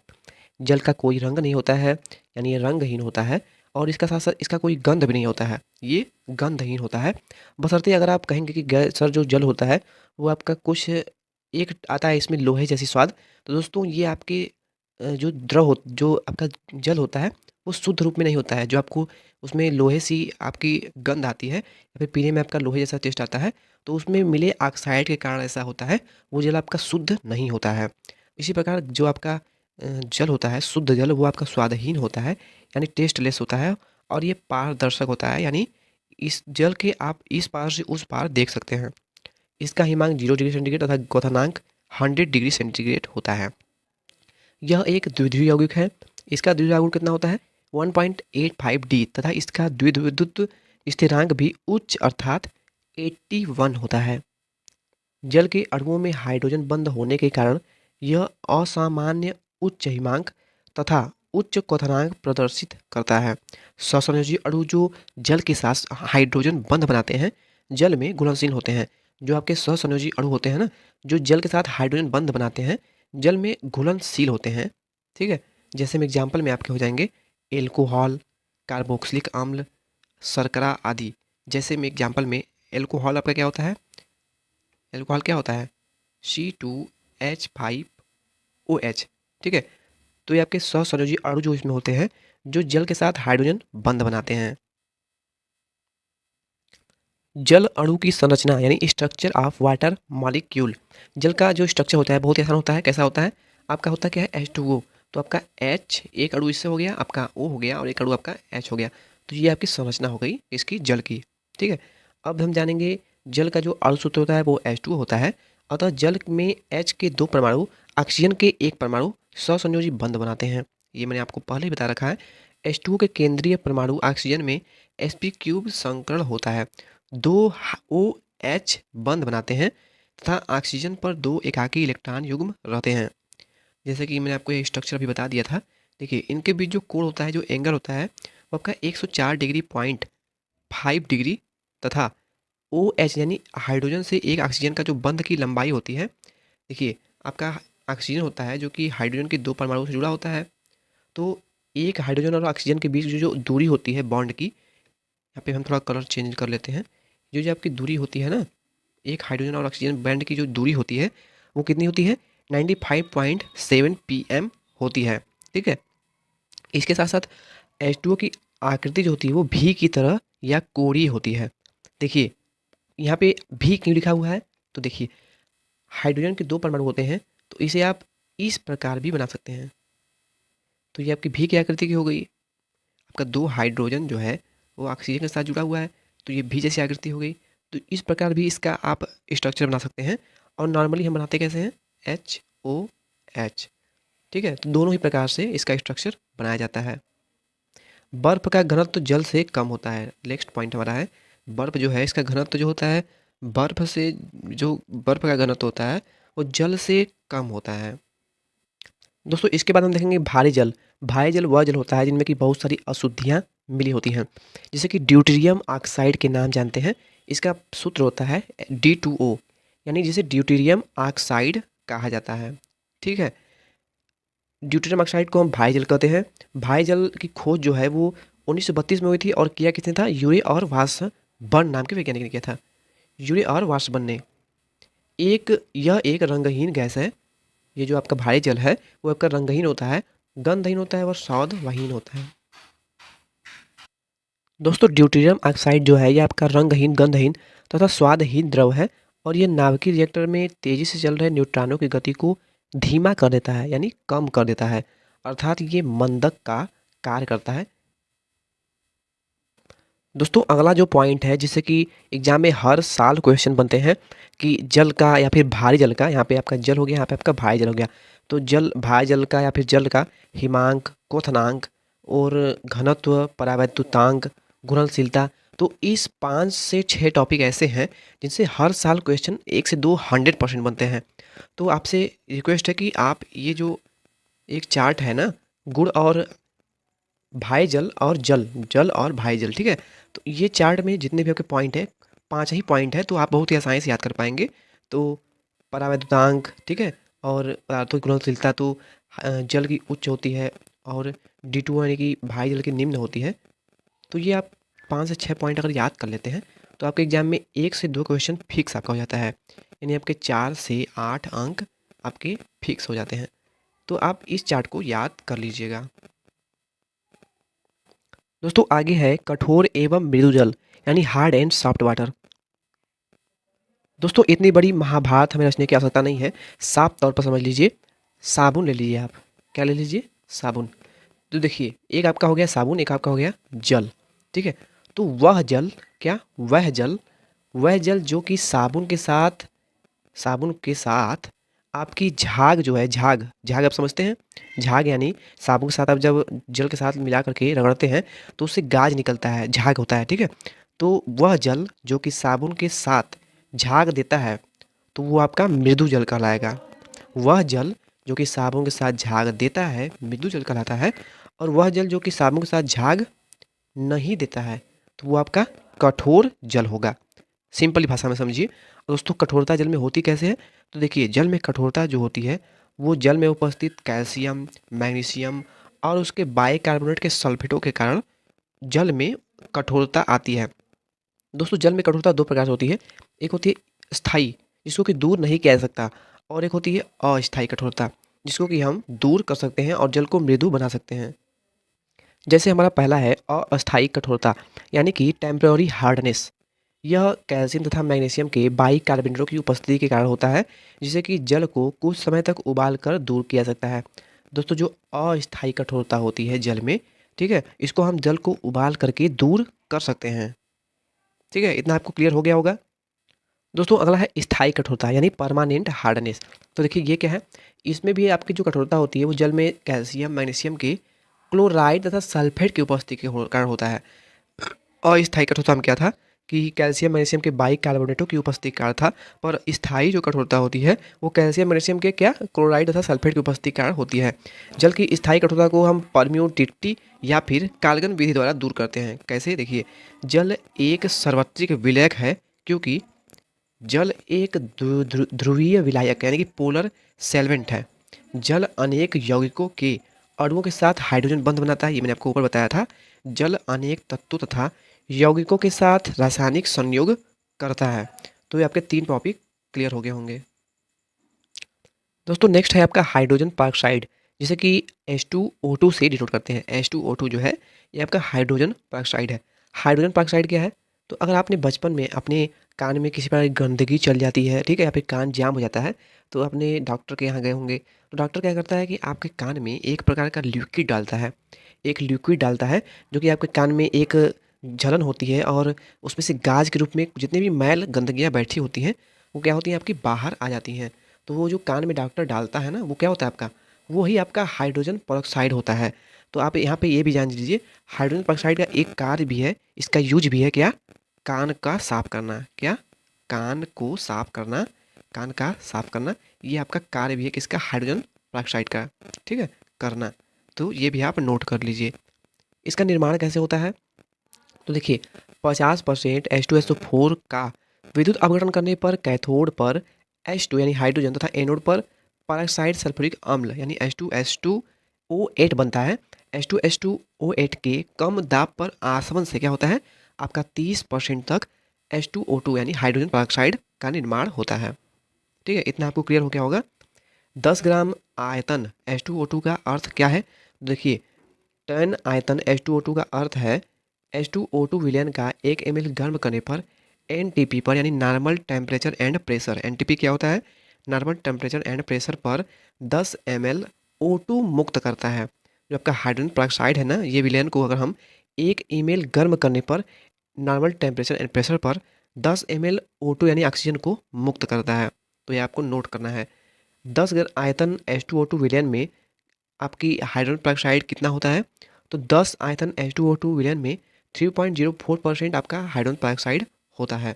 जल का कोई रंग नहीं होता है, यानी ये रंगहीन होता है, और इसका साथ साथ इसका कोई गंध भी नहीं होता है, ये गंधहीन होता है। बशर्ते अगर आप कहेंगे कि सर जो जल होता है वो आपका कुछ एक आता है इसमें लोहे जैसी स्वाद, तो दोस्तों ये आपके जो आपका जल होता है वो शुद्ध रूप में नहीं होता है। जो आपको उसमें लोहे सी आपकी गंध आती है या फिर पीने में आपका लोहे जैसा टेस्ट आता है, तो उसमें मिले ऑक्साइड के कारण ऐसा होता है। वो जल आपका शुद्ध नहीं होता है। इसी प्रकार जो आपका जल होता है, शुद्ध जल, वो आपका स्वादहीन होता है, यानी टेस्टलेस होता है, और ये पारदर्शक होता है, यानी इस जल के आप इस पार से उस पार देख सकते हैं। इसका हिमांक 0 डिग्री सेंटीग्रेड तथा क्वथनांक 100 डिग्री सेंटीग्रेड होता है। यह एक द्विध्रुवीय यौगिक है। इसका द्विध्रुवीय गुण कितना होता है, 1.85D, तथा इसका द्विध्रुवत्व स्थिरांक भी उच्च अर्थात 81 होता है। जल के अणुओं में हाइड्रोजन बंद होने के कारण यह असामान्य उच्च हिमांक तथा उच्च क्वथनांक प्रदर्शित करता है। ससंयोजी अणु जो जल के साथ हाइड्रोजन बंध बनाते हैं, जल में घुलनशील होते हैं। जो आपके सहसंयोजी अणु होते हैं ना, जो जल के साथ हाइड्रोजन बंध बनाते हैं, जल में घुलनशील होते हैं। ठीक है, जैसे में एग्जाम्पल में आपके हो जाएंगे एल्कोहल, कार्बोक्सिलिक अम्ल, शर्करा आदि। जैसे में एग्जाम्पल में एल्कोहल आपका क्या होता है, एल्कोहल क्या होता है, C2H5OH। ठीक है, तो ये आपके सहसंयोजी अणु जो इसमें होते हैं, जो जल के साथ हाइड्रोजन बंध बनाते हैं। जल अणु की संरचना यानी स्ट्रक्चर ऑफ वाटर मॉलिक्यूल। जल का जो स्ट्रक्चर होता है बहुत ही आसान होता है। कैसा होता है? आपका होता क्या है H2O, तो आपका H एक अणु इससे हो गया, आपका O हो गया और एक अणु आपका H हो गया। तो ये आपकी संरचना हो गई इसकी जल की। ठीक है, अब हम जानेंगे जल का जो अणु सूत्र होता है वो H2O होता है। अतः जल में H के 2 परमाणु ऑक्सीजन के 1 परमाणु सहसंयोजी बंध बनाते हैं। ये मैंने आपको पहले ही बता रखा है। H2O के केंद्रीय परमाणु ऑक्सीजन में sp³ संकरण होता है। 2 OH बंध बनाते हैं तथा ऑक्सीजन पर 2 एकाकी इलेक्ट्रॉन युग्म रहते हैं। जैसे कि मैंने आपको ये स्ट्रक्चर अभी बता दिया था। देखिए इनके बीच जो कोण होता है, जो एंगल होता है वो आपका 104 डिग्री पॉइंट 5 डिग्री तथा OH यानी हाइड्रोजन से एक ऑक्सीजन का जो बंध की लंबाई होती है। देखिए आपका ऑक्सीजन होता है जो कि हाइड्रोजन के 2 परमाणु से जुड़ा होता है। तो एक हाइड्रोजन और ऑक्सीजन के बीच जो दूरी होती है बॉन्ड की, यहाँ पे हम थोड़ा कलर चेंज कर लेते हैं। जो जो आपकी दूरी होती है ना, एक हाइड्रोजन और ऑक्सीजन बॉन्ड की जो दूरी होती है वो कितनी होती है? 95.7 pm होती है। ठीक है, इसके साथ साथ H2O की आकृति जो होती है वो भी की तरह या कोणीय होती है। देखिए यहाँ पे भी क्यों लिखा हुआ है? तो देखिए हाइड्रोजन के 2 परमाणु होते हैं तो इसे आप इस प्रकार भी बना सकते हैं। तो ये आपकी भी की आकृति की हो गई। आपका 2 हाइड्रोजन जो है वो ऑक्सीजन के साथ जुड़ा हुआ है तो ये भी जैसी आकृति हो गई। तो इस प्रकार भी इसका आप स्ट्रक्चर बना सकते हैं। और नॉर्मली हम बनाते कैसे हैं? HOH। ठीक है, तो दोनों ही प्रकार से इसका स्ट्रक्चर बनाया जाता है। बर्फ का घनत्व तो जल से कम होता है। नेक्स्ट पॉइंट हमारा है बर्फ जो है इसका घनत्व जो होता है बर्फ से, जो बर्फ का घनत्व होता है वो जल से कम होता है। दोस्तों इसके बाद हम देखेंगे भारी जल। भारी जल वह जल होता है जिनमें कि बहुत सारी अशुद्धियाँ मिली होती हैं, जैसे कि ड्यूटेरियम ऑक्साइड के नाम जानते हैं। इसका सूत्र होता है D2O, यानी जिसे ड्यूटेरियम ऑक्साइड कहा जाता है। ठीक है, ड्यूटेरियम ऑक्साइड को हम भारी जल कहते हैं। भारी जल की खोज जो है वो 1932 में हुई थी और किया किसने था? यूरे और वार्सबर्न नाम के वैज्ञानिक ने किया था। यूरे और वार्सबर्न ने। यह एक रंगहीन गैस है। ये जो आपका भारी जल है वो आपका रंगहीन होता है, गंधहीन होता है और स्वादहीन होता है। दोस्तों ड्यूटेरियम ऑक्साइड जो है ये आपका रंगहीन, गंधहीन तथा स्वादहीन द्रव है और ये नाभिकीय रिएक्टर में तेजी से चल रहे न्यूट्रॉनों की गति को धीमा कर देता है यानी कम कर देता है, अर्थात ये मंदक का कार्य करता है। दोस्तों अगला जो पॉइंट है जिससे कि एग्जाम में हर साल क्वेश्चन बनते हैं कि जल का या फिर भारी जल का, यहाँ पे आपका जल हो गया, यहाँ पे आपका भारी जल हो गया, तो जल भारी जल का या फिर जल का हिमांक, क्वथनांक और घनत्व, परावैद्युतांक, घुलनशीलता। तो इस 5 से 6 टॉपिक ऐसे हैं जिनसे हर साल क्वेश्चन 1 से 2 100% बनते हैं। तो आपसे रिक्वेस्ट है कि आप ये जो एक चार्ट है ना, गुण और भाई जल और जल, जल और भाई जल, ठीक है, तो ये चार्ट में जितने भी आपके पॉइंट है 5 ही पॉइंट है तो आप बहुत ही आसानी से याद कर पाएंगे। तो परावैद्युतांक, ठीक है, और पदार्थों की घुलनशीलता तो जल की उच्च होती है और D2 यानी कि भाई जल की निम्न होती है। तो ये आप 5 से 6 पॉइंट अगर याद कर लेते हैं तो आपके एग्जाम में 1 से 2 क्वेश्चन फिक्स आपका हो जाता है, यानी आपके 4 से 8 अंक आपके फिक्स हो जाते हैं। तो आप इस चार्ट को याद कर लीजिएगा। दोस्तों आगे है कठोर एवं मृदु जल यानी हार्ड एंड सॉफ्ट वाटर। दोस्तों इतनी बड़ी महाभारत हमें रचने की आवश्यकता नहीं है, साफ तौर पर समझ लीजिए। साबुन ले लीजिए आप, क्या ले लीजिए? साबुन। तो देखिए एक आपका हो गया साबुन, एक आपका हो गया जल, ठीक है। तो वह जल, क्या वह जल जो कि साबुन के साथ आपकी झाग जो है, झाग आप समझते हैं? झाग यानी साबुन के साथ आप जब जल के साथ मिला करके रगड़ते हैं तो उससे गाज निकलता है, झाग होता है, ठीक है। तो वह जल जो कि साबुन के साथ झाग देता है तो वो आपका मृदु जल कहलाएगा। वह जल जो कि साबुन के साथ झाग देता है मृदु जल कहलाता है, और वह जल जो कि साबुन के साथ झाग नहीं देता है तो वो आपका कठोर जल होगा। सिंपली भाषा में समझिए। दोस्तों कठोरता जल में होती कैसे है? तो देखिए जल में कठोरता जो होती है वो जल में उपस्थित कैल्शियम, मैग्नीशियम और उसके बाइकार्बोनेट के सल्फेटों के कारण जल में कठोरता आती है। दोस्तों जल में कठोरता 2 प्रकार से होती है। एक होती है स्थायी, जिसको कि दूर नहीं किया जा सकता, और एक होती है अस्थायी कठोरता, जिसको कि हम दूर कर सकते हैं और जल को मृदु बना सकते हैं। जैसे हमारा पहला है अस्थायी कठोरता, यानी कि टेम्पररी हार्डनेस। यह कैल्शियम तथा मैग्नीशियम के बाइकार्बोनेटों की उपस्थिति के कारण होता है, जिससे कि जल को कुछ समय तक उबाल कर दूर किया जा सकता है। दोस्तों, जो अस्थायी कठोरता होती है जल में, ठीक है, इसको हम जल को उबाल करके दूर कर सकते हैं। ठीक है, इतना आपको क्लियर हो गया होगा। दोस्तों, अगला है स्थायी कठोरता, यानी परमानेंट हार्डनेस। तो देखिए ये क्या है, इसमें भी आपकी जो कठोरता होती है वो जल में कैल्शियम मैग्नीशियम के क्लोराइड तथा सल्फेट की उपस्थिति के कारण होता है। अस्थायी कठोरता में क्या था कि कैल्शियम मैग्नीशियम के बाइकार्बोनेटों की उपस्थिति के कारण था, पर स्थायी जो कठोरता होती है वो कैल्शियम मैग्नीशियम के क्या क्लोराइड तथा सल्फेट की उपस्थिति के कारण होती है। जल की स्थायी कठोरता को हम परम्यूटिविटी या फिर काल्गन विधि द्वारा दूर करते हैं। कैसे, देखिए, जल एक सार्वत्रिक विलयक है, क्योंकि जल एक ध्रुवीय विलायक यानी कि पोलर सॉल्वेंट है। जल अनेक यौगिकों के अणुओं के साथ हाइड्रोजन बंध बनाता है, ये मैंने आपको ऊपर बताया था। जल अनेक तत्वों तथा यौगिकों के साथ रासायनिक संयोग करता है। तो ये आपके 3 टॉपिक क्लियर हो गए होंगे। दोस्तों, नेक्स्ट है आपका हाइड्रोजन पेरोक्साइड, जिसे कि H2O2 से डिनोट करते हैं। H2O2 जो है ये आपका हाइड्रोजन पेरोक्साइड है। हाइड्रोजन पेरोक्साइड क्या है, तो अगर आपने बचपन में अपने कान में किसी प्रकार की गंदगी चल जाती है, ठीक है, या फिर कान जाम हो जाता है, तो अपने डॉक्टर के यहाँ गए होंगे। तो डॉक्टर क्या करता है कि आपके कान में एक प्रकार का लिक्विड डालता है, एक लिक्विड डालता है जो कि आपके कान में एक जलन होती है, और उसमें से गाज के रूप में जितनी भी मैल गंदगियाँ बैठी होती हैं वो क्या होती हैं, आपकी बाहर आ जाती हैं। तो वो जो कान में डॉक्टर डालता है ना, वो क्या होता है आपका, वो ही आपका हाइड्रोजन पेरोक्साइड होता है। तो आप यहाँ पे ये भी जान लीजिए, हाइड्रोजन पेरोक्साइड का एक कार्य भी है, इसका यूज भी है क्या, कान का साफ करना। क्या, कान को साफ करना, कान का साफ करना, ये आपका कार्य भी है किसका, हाइड्रोजन पेरोक्साइड का, ठीक है, करना। तो ये भी आप नोट कर लीजिए। इसका निर्माण कैसे होता है, तो देखिए 50% H2SO4 का विद्युत अपघटन करने पर कैथोड पर H2 यानी हाइड्रोजन तथा एनोड पर पेरोक्साइड सल्फ्यूरिक अम्ल यानी H2S2O8 बनता है। H2S2O8 के कम दाब पर आसवन से क्या होता है, आपका 30% तक H2O2 यानी हाइड्रोजन पेरोक्साइड का निर्माण होता है। ठीक है, इतना आपको क्लियर हो गया होगा। 10 ग्राम आयतन H2O2 का अर्थ क्या है, देखिए 10 आयतन H2O2 का अर्थ है H2O2 विलयन का 1 ml गर्म करने पर NTP पर यानी normal temperature and pressure, NTP क्या होता है, नॉर्मल टेम्परेचर एंड प्रेशर पर 10 ml O2 मुक्त करता है। जो आपका हाइड्रोजन पेरोक्साइड है ना, ये विलयन को अगर हम 1 ml गर्म करने पर नॉर्मल टेम्परेचर एंड प्रेशर पर 10 ml O2 यानी ऑक्सीजन को मुक्त करता है। तो ये आपको नोट करना है। 10 आयतन H2O2 विलयन में आपकी हाइड्रोजन पेरोक्साइड कितना होता है, तो 10 आयतन H2O2 विलयन में 3.04% आपका हाइड्रोजन पेरोक्साइड होता है।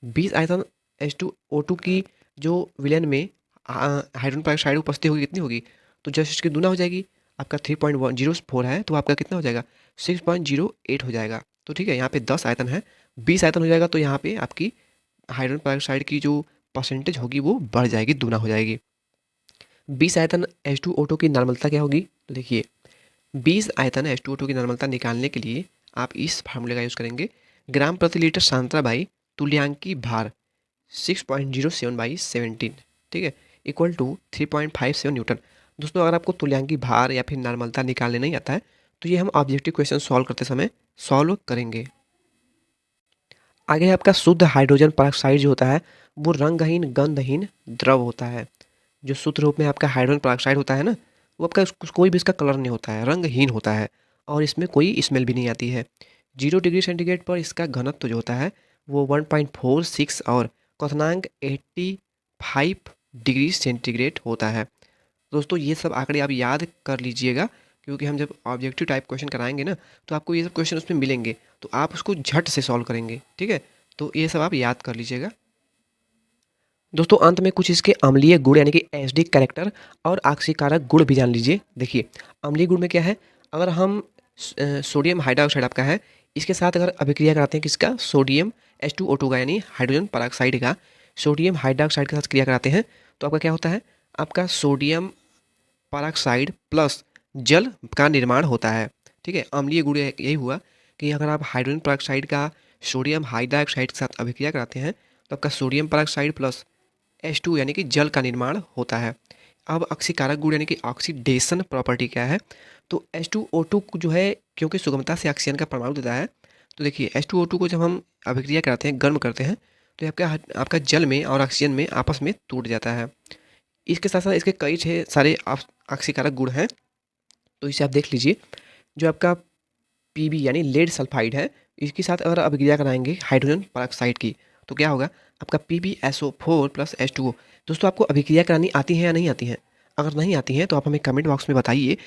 20 आयतन H2O2 की जो विलयन में हाइड्रोजन पेरोक्साइड उपस्थिति होगी कितनी होगी, तो जैसे इसकी गुना हो जाएगी, आपका 3.104 है तो आपका कितना हो जाएगा, 6.08 हो जाएगा। तो ठीक है, यहाँ पे 10 आयतन है, 20 आयतन हो जाएगा, तो यहाँ पे आपकी हाइड्रोजन पेरोक्साइड की जो परसेंटेज होगी वो बढ़ जाएगी, दुना हो जाएगी। 20 आयतन H2O2 की नॉर्मलता क्या होगी, तो देखिए 20 आयतन H2O2 की नॉर्मलता निकालने के लिए आप इस फार्मूले का यूज़ करेंगे, ग्राम प्रति लीटर सांद्रता बाई तुल्यांकी भार 6.07/17, ठीक है, इक्वल टू 3.57 न्यूटन। दोस्तों, अगर आपको तुल्यांकी भार या फिर नॉर्मलता निकालने नहीं आता है तो ये हम ऑब्जेक्टिव क्वेश्चन सॉल्व करते समय सॉल्व करेंगे। आगे है आपका शुद्ध हाइड्रोजन पेरोक्साइड जो होता है वो रंगहीन गंधहीन द्रव होता है। जो शुद्ध रूप में आपका हाइड्रोजन पेरोक्साइड होता है ना, वो आपका कोई भी इसका कलर नहीं होता है, रंगहीन होता है, और इसमें कोई स्मेल भी नहीं आती है। 0 डिग्री सेंटीग्रेड पर इसका घनत्व जो होता है वो 1.46 और क्वथनांक 85 डिग्री सेंटीग्रेड होता है। दोस्तों, ये सब आंकड़े आप याद कर लीजिएगा, क्योंकि हम जब ऑब्जेक्टिव टाइप क्वेश्चन कराएंगे ना, तो आपको ये सब क्वेश्चन उसमें मिलेंगे, तो आप उसको झट से सॉल्व करेंगे। ठीक है, तो ये सब आप याद कर लीजिएगा। दोस्तों, अंत में कुछ इसके अम्लीय गुण यानी कि एसिडिक कैरेक्टर और ऑक्सीकारक गुण भी जान लीजिए। देखिए, अम्लीय गुण में क्या है, अगर हम सोडियम हाइड्रोक्साइड आपका है, इसके साथ अगर अभिक्रिया कराते हैं किसका, सोडियम H2O2 का यानी हाइड्रोजन पेरोक्साइड का सोडियम हाइड्रोक्साइड के साथ क्रिया कराते हैं, तो आपका क्या होता है, आपका सोडियम पेरोक्साइड प्लस जल का निर्माण होता है। ठीक है, अम्लीय गुण यही हुआ कि अगर आप हाइड्रोजन पेरोक्साइड का सोडियम हाइड्रोक्साइड के साथ अभिक्रिया कराते हैं तो आपका सोडियम पेरोक्साइड प्लस H2 यानी कि जल का निर्माण होता है। अब ऑक्सीकारक गुण यानी कि ऑक्सीडेशन प्रॉपर्टी क्या है, तो H2O2 जो है क्योंकि सुगमता से ऑक्सीजन का परमाणु देता है, तो देखिए H2O2 को जब हम अभिक्रिया कराते हैं, गर्म करते हैं, तो ये आपका जल में और ऑक्सीजन में आपस में टूट जाता है। इसके साथ साथ इसके कई सारे ऑक्सीकारक गुण हैं, तो इसे आप देख लीजिए। जो आपका Pb यानी लेड सल्फाइड है, इसके साथ अगर अभिक्रिया कराएंगे हाइड्रोजन परऑक्साइड की, तो क्या होगा आपका PbSO4 + H2O। दोस्तों आपको अभिक्रिया करानी आती है या नहीं आती है? अगर नहीं आती है तो आप हमें कमेंट बॉक्स में बताइए,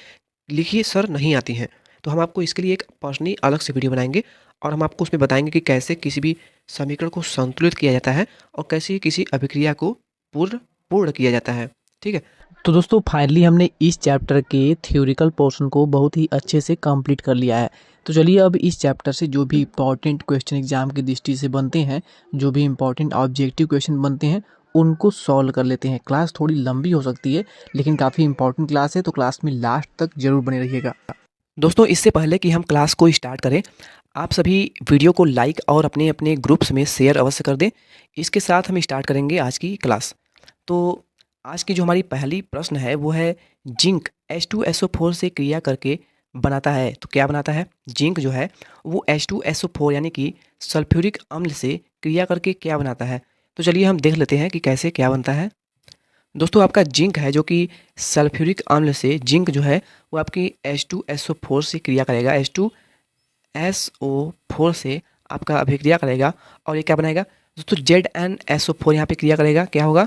लिखिए सर नहीं आती हैं, तो हम आपको इसके लिए एक पर्सनली अलग से वीडियो बनाएंगे और हम आपको उसमें बताएंगे कि कैसे किसी भी समीकरण को संतुलित किया जाता है और कैसे किसी अभिक्रिया को पूर्ण किया जाता है। ठीक है। तो दोस्तों फाइनली हमने इस चैप्टर के थ्योरिकल पोर्शन को बहुत ही अच्छे से कंप्लीट कर लिया है। तो चलिए अब इस चैप्टर से जो भी इम्पॉर्टेंट क्वेश्चन एग्जाम की दृष्टि से बनते हैं, जो भी इम्पॉर्टेंट ऑब्जेक्टिव क्वेश्चन बनते हैं, उनको सॉल्व कर लेते हैं। क्लास थोड़ी लंबी हो सकती है लेकिन काफ़ी इंपॉर्टेंट क्लास है, तो क्लास में लास्ट तक जरूर बने रहिएगा। दोस्तों इससे पहले कि हम क्लास को स्टार्ट करें, आप सभी वीडियो को लाइक और अपने अपने ग्रुप्स में शेयर अवश्य कर दें। इसके साथ हम स्टार्ट करेंगे आज की क्लास। तो आज की जो हमारी पहली प्रश्न है वो है, जिंक H2SO4 से क्रिया करके बनाता है, तो क्या बनाता है? जिंक जो है वो H2SO4 यानी कि सल्फ्यूरिक अम्ल से क्रिया करके क्या बनाता है? तो चलिए हम देख लेते हैं कि कैसे क्या बनता है। दोस्तों आपका जिंक है जो कि सल्फ्यूरिक अम्ल से, जिंक जो है वो आपकी H2SO4 से क्रिया करेगा, H2SO4 से आपका अभिक्रिया करेगा और ये क्या बनाएगा दोस्तों? ZnSO4 यहाँ पे क्रिया करेगा। क्या होगा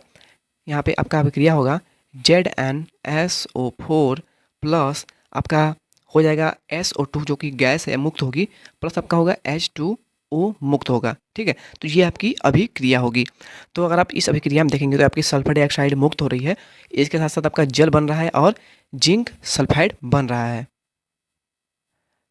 यहाँ पे आपका अभिक्रिया होगा ZnSO4 प्लस आपका हो जाएगा SO2 जो कि गैस है, मुक्त होगी, प्लस आपका होगा H2O मुक्त होगा। ठीक है, तो ये आपकी अभिक्रिया होगी। तो अगर आप इस अभिक्रिया में देखेंगे तो आपकी सल्फर डाइऑक्साइड मुक्त हो रही है, इसके साथ साथ आपका जल बन रहा है और जिंक सल्फाइड बन रहा है।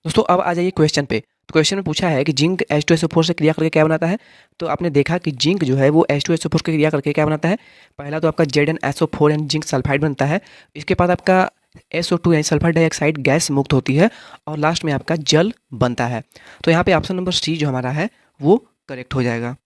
दोस्तों अब आ जाइए क्वेश्चन पे। तो क्वेश्चन में पूछा है कि जिंक H2SO4 से क्रिया करके क्या बनाता है। तो आपने देखा कि जिंक जो है वो H2SO4 से क्रिया करके क्या बनाता है। पहला तो आपका ZnSO4 यानी जिंक सल्फाइड बनता है, इसके बाद आपका SO2 यानी सल्फर डाइऑक्साइड गैस मुक्त होती है और लास्ट में आपका जल बनता है। तो यहाँ पे ऑप्शन नंबर सी जो हमारा है वो करेक्ट हो जाएगा।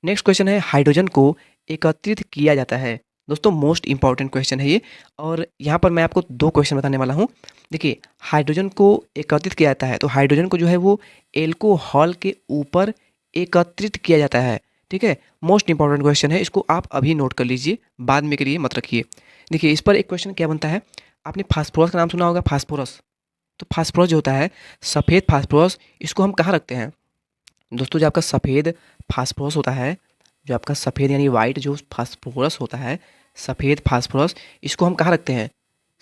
नेक्स्ट क्वेश्चन है, हाइड्रोजन को एकत्रित किया जाता है। दोस्तों मोस्ट इंपॉर्टेंट क्वेश्चन है ये, और यहाँ पर मैं आपको दो क्वेश्चन बताने वाला हूँ। देखिए हाइड्रोजन को एकत्रित किया जाता है, तो हाइड्रोजन को जो है वो एल्कोहल के ऊपर एकत्रित किया जाता है। ठीक है, मोस्ट इंपॉर्टेंट क्वेश्चन है, इसको आप अभी नोट कर लीजिए, बाद में के लिए मत रखिए। देखिए इस पर एक क्वेश्चन क्या बनता है, आपने फास्फोरस का नाम सुना होगा, फास्फोरस। तो फास्फोरस जो होता है सफ़ेद फास्फोरस, इसको हम कहाँ रखते हैं दोस्तों? जो आपका सफ़ेद फास्फोरस होता है, जो आपका सफ़ेद यानी वाइट जो फास्फोरस होता है, सफ़ेद फास्फोरस, इसको हम कहाँ रखते हैं?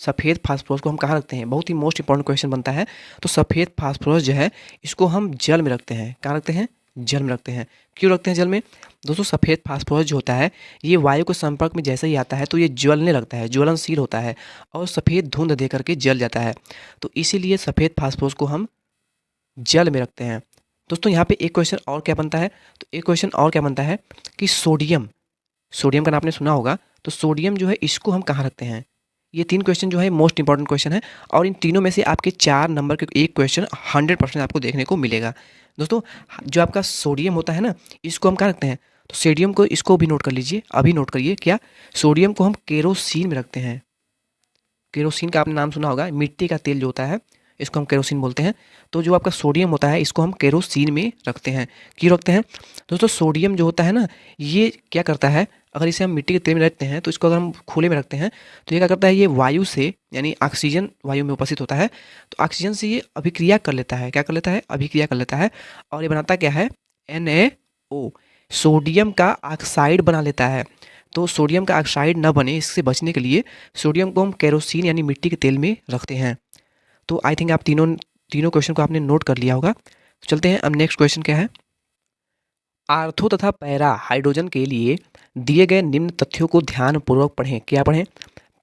सफ़ेद फास्फोरस को हम कहाँ रखते हैं? बहुत ही मोस्ट इंपॉर्टेंट क्वेश्चन बनता है। तो सफ़ेद फास्फोरस जो है इसको हम जल में रखते हैं। कहाँ रखते हैं? जल में रखते हैं। क्यों रखते हैं जल में दोस्तों? सफ़ेद फास्फोरस जो होता है ये वायु के संपर्क में जैसे ही आता है तो ये ज्वलने लगता है, ज्वलनशील होता है और सफ़ेद धुंध दे करके जल जाता है। तो इसीलिए सफ़ेद फास्फोरस को हम जल में रखते हैं। दोस्तों यहाँ पे एक क्वेश्चन और क्या बनता है, तो एक क्वेश्चन और क्या बनता है कि सोडियम, सोडियम का नाम आपने सुना होगा, तो सोडियम जो है इसको हम कहाँ रखते हैं? ये तीन क्वेश्चन जो है मोस्ट इंपॉर्टेंट क्वेश्चन है, और इन तीनों में से आपके 4 नंबर के एक क्वेश्चन 100% आपको देखने को मिलेगा। दोस्तों जो आपका सोडियम होता है ना, इसको हम कहाँ रखते हैं? तो सोडियम को, इसको भी नोट कर लीजिए, अभी नोट करिए, क्या सोडियम को हम केरोसिन में रखते हैं। केरोसिन का आपने नाम सुना होगा, मिट्टी का तेल जो होता है इसको हम केरोसिन बोलते हैं। तो जो आपका सोडियम होता है इसको हम केरोसिन में रखते हैं। क्यों रखते हैं दोस्तों? सोडियम जो होता है ना, ये क्या करता है, अगर इसे हम मिट्टी के तेल में रखते हैं तो इसको अगर हम खुले में रखते हैं तो ये क्या करता है, ये वायु से यानी ऑक्सीजन वायु में उपस्थित होता है, तो ऑक्सीजन से ये अभिक्रिया कर लेता है। क्या कर लेता है? अभिक्रिया कर लेता है, और ये बनाता क्या है? NaO, सोडियम का ऑक्साइड बना लेता है। तो सोडियम का ऑक्साइड न बने, इससे बचने के लिए सोडियम को हम केरोसिन यानी मिट्टी के तेल में रखते हैं। तो आई थिंक आप तीनों क्वेश्चन को आपने नोट कर लिया होगा। तो चलते हैं, अब नेक्स्ट क्वेश्चन क्या है। आर्थो तथा पैरा हाइड्रोजन के लिए दिए गए निम्न तथ्यों को ध्यानपूर्वक पढ़ें। क्या पढ़ें?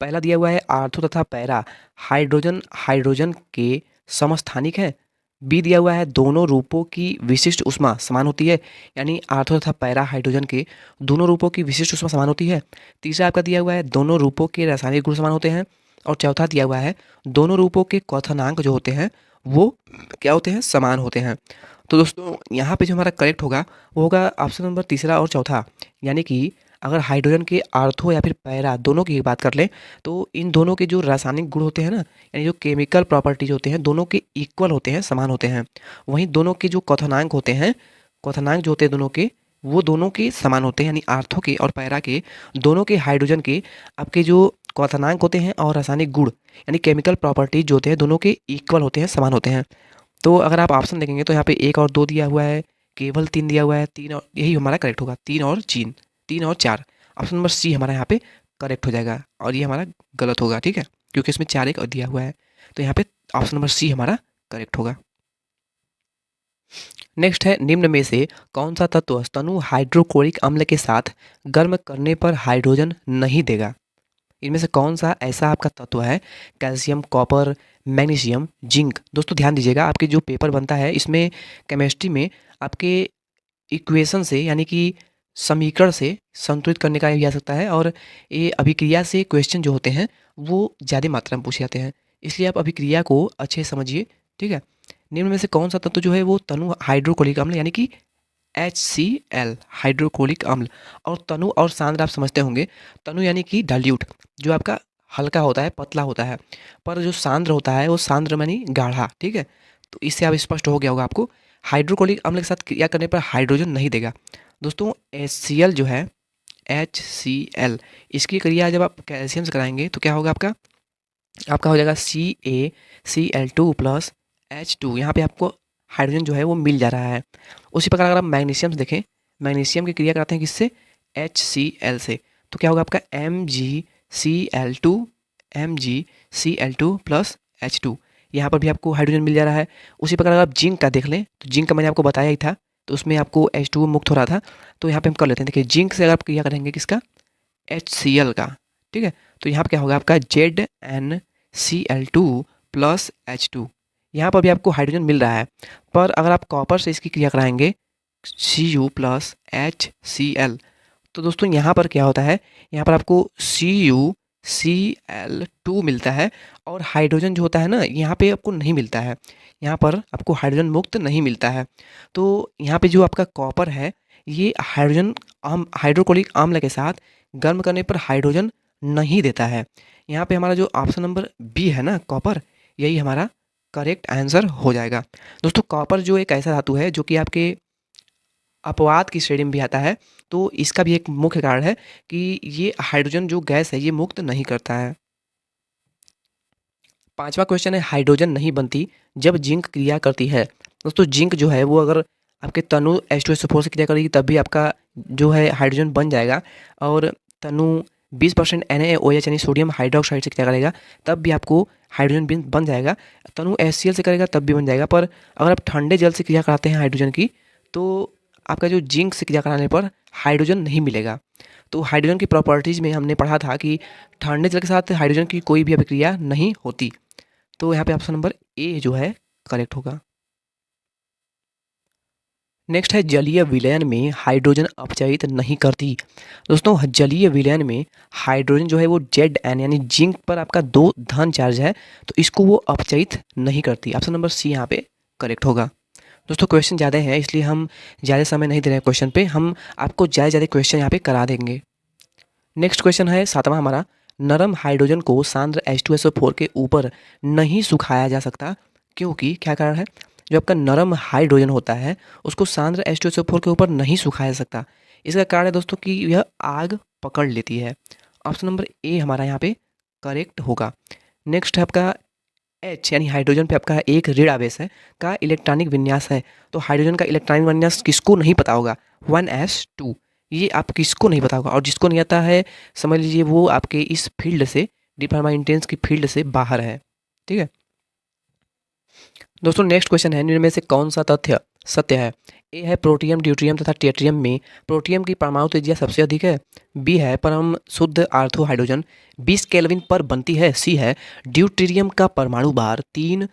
पहला दिया हुआ है आर्थो तथा पैरा हाइड्रोजन के समस्थानिक है। बी दिया हुआ है दोनों रूपों की विशिष्ट ऊष्मा समान होती है, यानी आर्थो तथा पैरा हाइड्रोजन के दोनों रूपों की विशिष्ट ऊष्मा समान होती है। तीसरा आपका दिया हुआ है दोनों रूपों के रासायनिक गुण समान होते हैं, और चौथा दिया हुआ है दोनों रूपों के क्वथनांक जो होते हैं वो क्या होते हैं? समान होते हैं। तो दोस्तों यहाँ पे जो हमारा करेक्ट होगा वो होगा ऑप्शन नंबर तीसरा और चौथा, यानी कि अगर हाइड्रोजन के आर्थो या फिर पैरा दोनों की बात कर लें तो इन दोनों के जो रासायनिक गुण होते हैं ना, यानी जो केमिकल प्रॉपर्टीज होते हैं, दोनों के इक्वल होते हैं, समान होते हैं। वहीं दोनों के जो क्वथनांक होते हैं, क्वथनांक जो होते हैं दोनों के, वो दोनों के समान होते हैं, यानी आर्थो के और पैरा के दोनों के हाइड्रोजन के आपके जो क्वथनांक होते हैं और रासायनिक गुण यानी केमिकल प्रॉपर्टीज जो होते हैं दोनों के इक्वल होते हैं, समान होते हैं। तो अगर आप ऑप्शन देखेंगे तो यहाँ पे 1 और 2 दिया हुआ है, केवल 3 दिया हुआ है, 3 और यही हमारा करेक्ट होगा, 3 और 4। ऑप्शन नंबर सी हमारा यहाँ पे करेक्ट हो जाएगा और ये हमारा गलत होगा, ठीक है, क्योंकि इसमें 4 1 और दिया हुआ है। तो यहाँ पे ऑप्शन नंबर सी हमारा करेक्ट होगा। नेक्स्ट है, निम्न में से कौन सा तत्व तनु हाइड्रोक्लोरिक अम्ल के साथ गर्म करने पर हाइड्रोजन नहीं देगा? इनमें से कौन सा ऐसा आपका तत्व है? Calcium, copper, magnesium, zinc. दोस्तों ध्यान दीजिएगा, आपके जो पेपर बनता है इसमें केमिस्ट्री में आपके इक्वेशन से यानी कि समीकरण से संतुलित करने का भी आ सकता है, और ये अभिक्रिया से क्वेश्चन जो होते हैं वो ज़्यादा मात्रा में पूछे जाते हैं, इसलिए आप अभिक्रिया को अच्छे से समझिए, ठीक है। निम्न में से कौन सा तत्व जो है वो तनु हाइड्रोक्लोरिक अम्ल यानी कि HCl हाइड्रोक्लोरिक अम्ल, और तनु और सांद्र आप समझते होंगे, तनु यानी कि डाल्यूट जो आपका हल्का होता है, पतला होता है, पर जो सांद्र होता है वो सांद्र मानी गाढ़ा, ठीक है। तो इससे आप स्पष्ट हो गया होगा आपको, हाइड्रोक्लोरिक अम्ल के साथ क्रिया करने पर हाइड्रोजन नहीं देगा। दोस्तों HCl जो है, HCl, इसकी क्रिया जब आप कैल्शियम से कराएंगे तो क्या होगा आपका, हो जाएगा CaCl2 प्लस H2। यहाँ पे आपको हाइड्रोजन जो है वो मिल जा रहा है। उसी प्रकार अगर आप मैग्नीशियम से देखें, मैग्नीशियम की क्रिया कराते हैं किससे, HCl से, तो क्या होगा आपका MgCl2 प्लस H2। यहाँ पर भी आपको हाइड्रोजन मिल जा रहा है। उसी प्रकार अगर आप जिंक का देख लें तो जिंक का मैंने आपको बताया ही था, तो उसमें आपको H2 मुक्त हो रहा था, तो यहाँ पे हम कर लेते हैं। देखिए जिंक से अगर आप क्रिया करेंगे किसका, HCl का, ठीक है, तो यहाँ पर क्या होगा आपका ZnCl2 प्लस H2। यहाँ पर भी आपको हाइड्रोजन मिल रहा है, पर अगर आप कॉपर से इसकी क्रिया कराएंगे Cu प्लस HCl, तो दोस्तों यहाँ पर क्या होता है, यहाँ पर आपको CuCl2 मिलता है, और हाइड्रोजन जो होता है ना यहाँ पे आपको नहीं मिलता है, यहाँ पर आपको हाइड्रोजन मुक्त नहीं मिलता है। तो यहाँ पे जो आपका कॉपर है ये हाइड्रोजन हाइड्रोक्लोरिक अम्ल के साथ गर्म करने पर हाइड्रोजन नहीं देता है। यहाँ पे हमारा जो ऑप्शन नंबर बी है ना, कॉपर, यही हमारा करेक्ट आंसर हो जाएगा। दोस्तों कॉपर जो एक ऐसा धातु है जो कि आपके अपवाद की श्रेणी में भी आता है, तो इसका भी एक मुख्य कारण है कि ये हाइड्रोजन जो गैस है ये मुक्त नहीं करता है। 5वां क्वेश्चन है, हाइड्रोजन नहीं बनती जब जिंक क्रिया करती है। दोस्तों जिंक जो है वो अगर आपके तनु H2SO4 से क्रिया करेगी तब भी आपका जो है हाइड्रोजन बन जाएगा, और तनु 20% NaOH यानी सोडियम हाइड्रोक्साइड से क्रिया करेगा तब भी आपको हाइड्रोजन बन जाएगा। तनु HCl से करेगा तब भी बन जाएगा, पर अगर आप ठंडे जल से क्रिया कराते हैं हाइड्रोजन की, तो आपका जो जिंक से क्रिया कराने पर हाइड्रोजन नहीं मिलेगा। तो हाइड्रोजन की प्रॉपर्टीज़ में हमने पढ़ा था कि ठंडे जल के साथ हाइड्रोजन की कोई भी अभिक्रिया नहीं होती। तो यहाँ पे ऑप्शन नंबर ए जो है करेक्ट होगा। नेक्स्ट है, जलीय विलयन में हाइड्रोजन अपचयित नहीं करती। दोस्तों जलीय विलयन में हाइड्रोजन जो है वो Zn यानी जिंक पर आपका 2 धन चार्ज है, तो इसको वो अपचयित नहीं करती। ऑप्शन नंबर सी यहाँ पे करेक्ट होगा। दोस्तों क्वेश्चन ज़्यादा हैं इसलिए हम ज़्यादा समय नहीं दे रहे हैं क्वेश्चन पे, हम आपको ज़्यादा क्वेश्चन यहाँ पे करा देंगे। नेक्स्ट क्वेश्चन है 7वां हमारा, नरम हाइड्रोजन को सांद्र H2SO4 के ऊपर नहीं सुखाया जा सकता, क्योंकि क्या कारण है? जो आपका नरम हाइड्रोजन होता है उसको सांद्र H2SO4 के ऊपर नहीं सुखाया जा सकता। इसका कारण है दोस्तों कि यह आग पकड़ लेती है। ऑप्शन नंबर ए हमारा यहाँ पे करेक्ट होगा। नेक्स्ट है आपका H यानी हाइड्रोजन पे आपका एक ऋण आवेश है का इलेक्ट्रॉनिक विन्यास है। तो हाइड्रोजन का इलेक्ट्रॉनिक विन्यास किसको नहीं पता होगा? 1s2। ये आप किसको नहीं पता होगा, और जिसको नहीं आता है समझ लीजिए वो आपके इस फील्ड से, डीप फार्मा इंटेंस की फील्ड से बाहर है, ठीक है। दोस्तों नेक्स्ट क्वेश्चन है, इनमें से कौन सा तथ्य सत्य है? ए है प्रोटियम, ड्यूटेरियम तथा टेट्रियम में प्रोटियम की परमाणु त्रिज्या सबसे अधिक है। बी है परम शुद्ध आर्थो हाइड्रोजन 20 केल्विन पर बनती है। सी है ड्यूटेरियम का परमाणु भार 3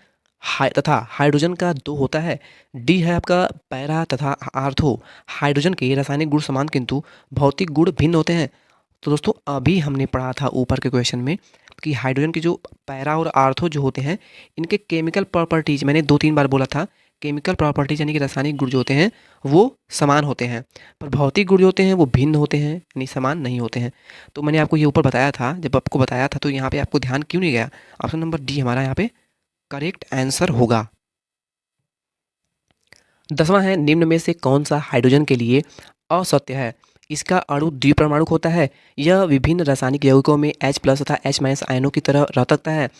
तथा हाइड्रोजन का 2 होता है। डी है आपका पैरा तथा आर्थो हाइड्रोजन के रासायनिक गुण समान किंतु भौतिक गुण भिन्न होते हैं। तो दोस्तों अभी हमने पढ़ा था ऊपर के क्वेश्चन में कि हाइड्रोजन के जो पैरा और आर्थो जो होते हैं इनके केमिकल प्रॉपर्टीज मैंने 2-3 बार बोला था केमिकल प्रॉपर्टीज यानी कि रासायनिक गुण जो होते हैं वो समान होते हैं, पर भौतिक गुण जो होते हैं वो भिन्न होते हैं यानी समान नहीं होते हैं। तो मैंने आपको ये ऊपर बताया था, जब आपको बताया था तो यहाँ पे आपको ध्यान क्यों नहीं गया? ऑप्शन नंबर डी हमारा यहाँ पे करेक्ट आंसर होगा। 10वां है, निम्न में से कौन सा हाइड्रोजन के लिए असत्य है? इसका अणु द्विपरमाणुक होता है, यह विभिन्न रासायनिक यौगिकों में H प्लस तथा H माइनस आयनों की तरह रह सकता है,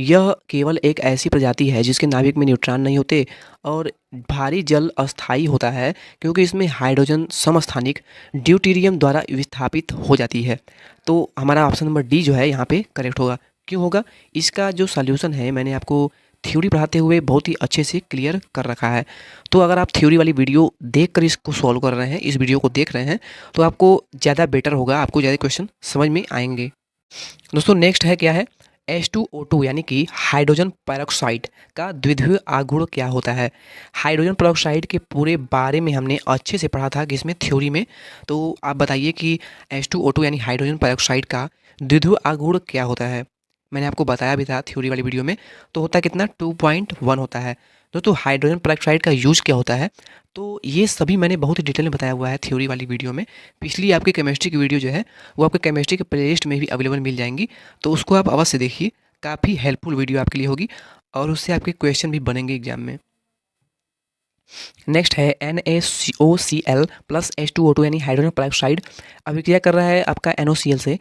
यह केवल एक ऐसी प्रजाति है जिसके नाभिक में न्यूट्रॉन नहीं होते, और भारी जल अस्थायी होता है क्योंकि इसमें हाइड्रोजन समस्थानिक ड्यूटेरियम द्वारा विस्थापित हो जाती है। तो हमारा ऑप्शन नंबर डी जो है यहाँ पे करेक्ट होगा। क्यों होगा? इसका जो सॉल्यूशन है मैंने आपको थ्योरी पढ़ाते हुए बहुत ही अच्छे से क्लियर कर रखा है। तो अगर आप थ्योरी वाली वीडियो देखकर इसको सॉल्व कर रहे हैं, इस वीडियो को देख रहे हैं, तो आपको ज़्यादा बेटर होगा, आपको ज़्यादा क्वेश्चन समझ में आएंगे। दोस्तों नेक्स्ट है क्या है? H2O2 यानी कि हाइड्रोजन पेरोक्साइड का द्विध्रुवीय आघूर्ण क्या होता है? हाइड्रोजन पेरोक्साइड के पूरे बारे में हमने अच्छे से पढ़ा था कि इसमें थ्योरी में। तो आप बताइए कि H2O2 यानी हाइड्रोजन पेरोक्साइड का द्विध्रुवीय आघूर्ण क्या होता है? मैंने आपको बताया भी था थ्योरी वाली वीडियो में। तो होता है कितना? 2.1 होता है। दोस्तों हाइड्रोजन पेरोक्साइड का यूज़ क्या होता है? तो ये सभी मैंने बहुत ही डिटेल में बताया हुआ है थ्योरी वाली वीडियो में। पिछली आपकी केमिस्ट्री की वीडियो जो है वो आपके केमिस्ट्री के प्लेलिस्ट में भी अवेलेबल मिल जाएंगी, तो उसको आप अवश्य देखिए, काफ़ी हेल्पफुल वीडियो आपके लिए होगी और उससे आपके क्वेश्चन भी बनेंगे एग्जाम में। नेक्स्ट है NaCOCl प्लस H2O2 यानी हाइड्रोजन पेरोक्साइड अभिक्रिया कर रहा है आपका NaCl से,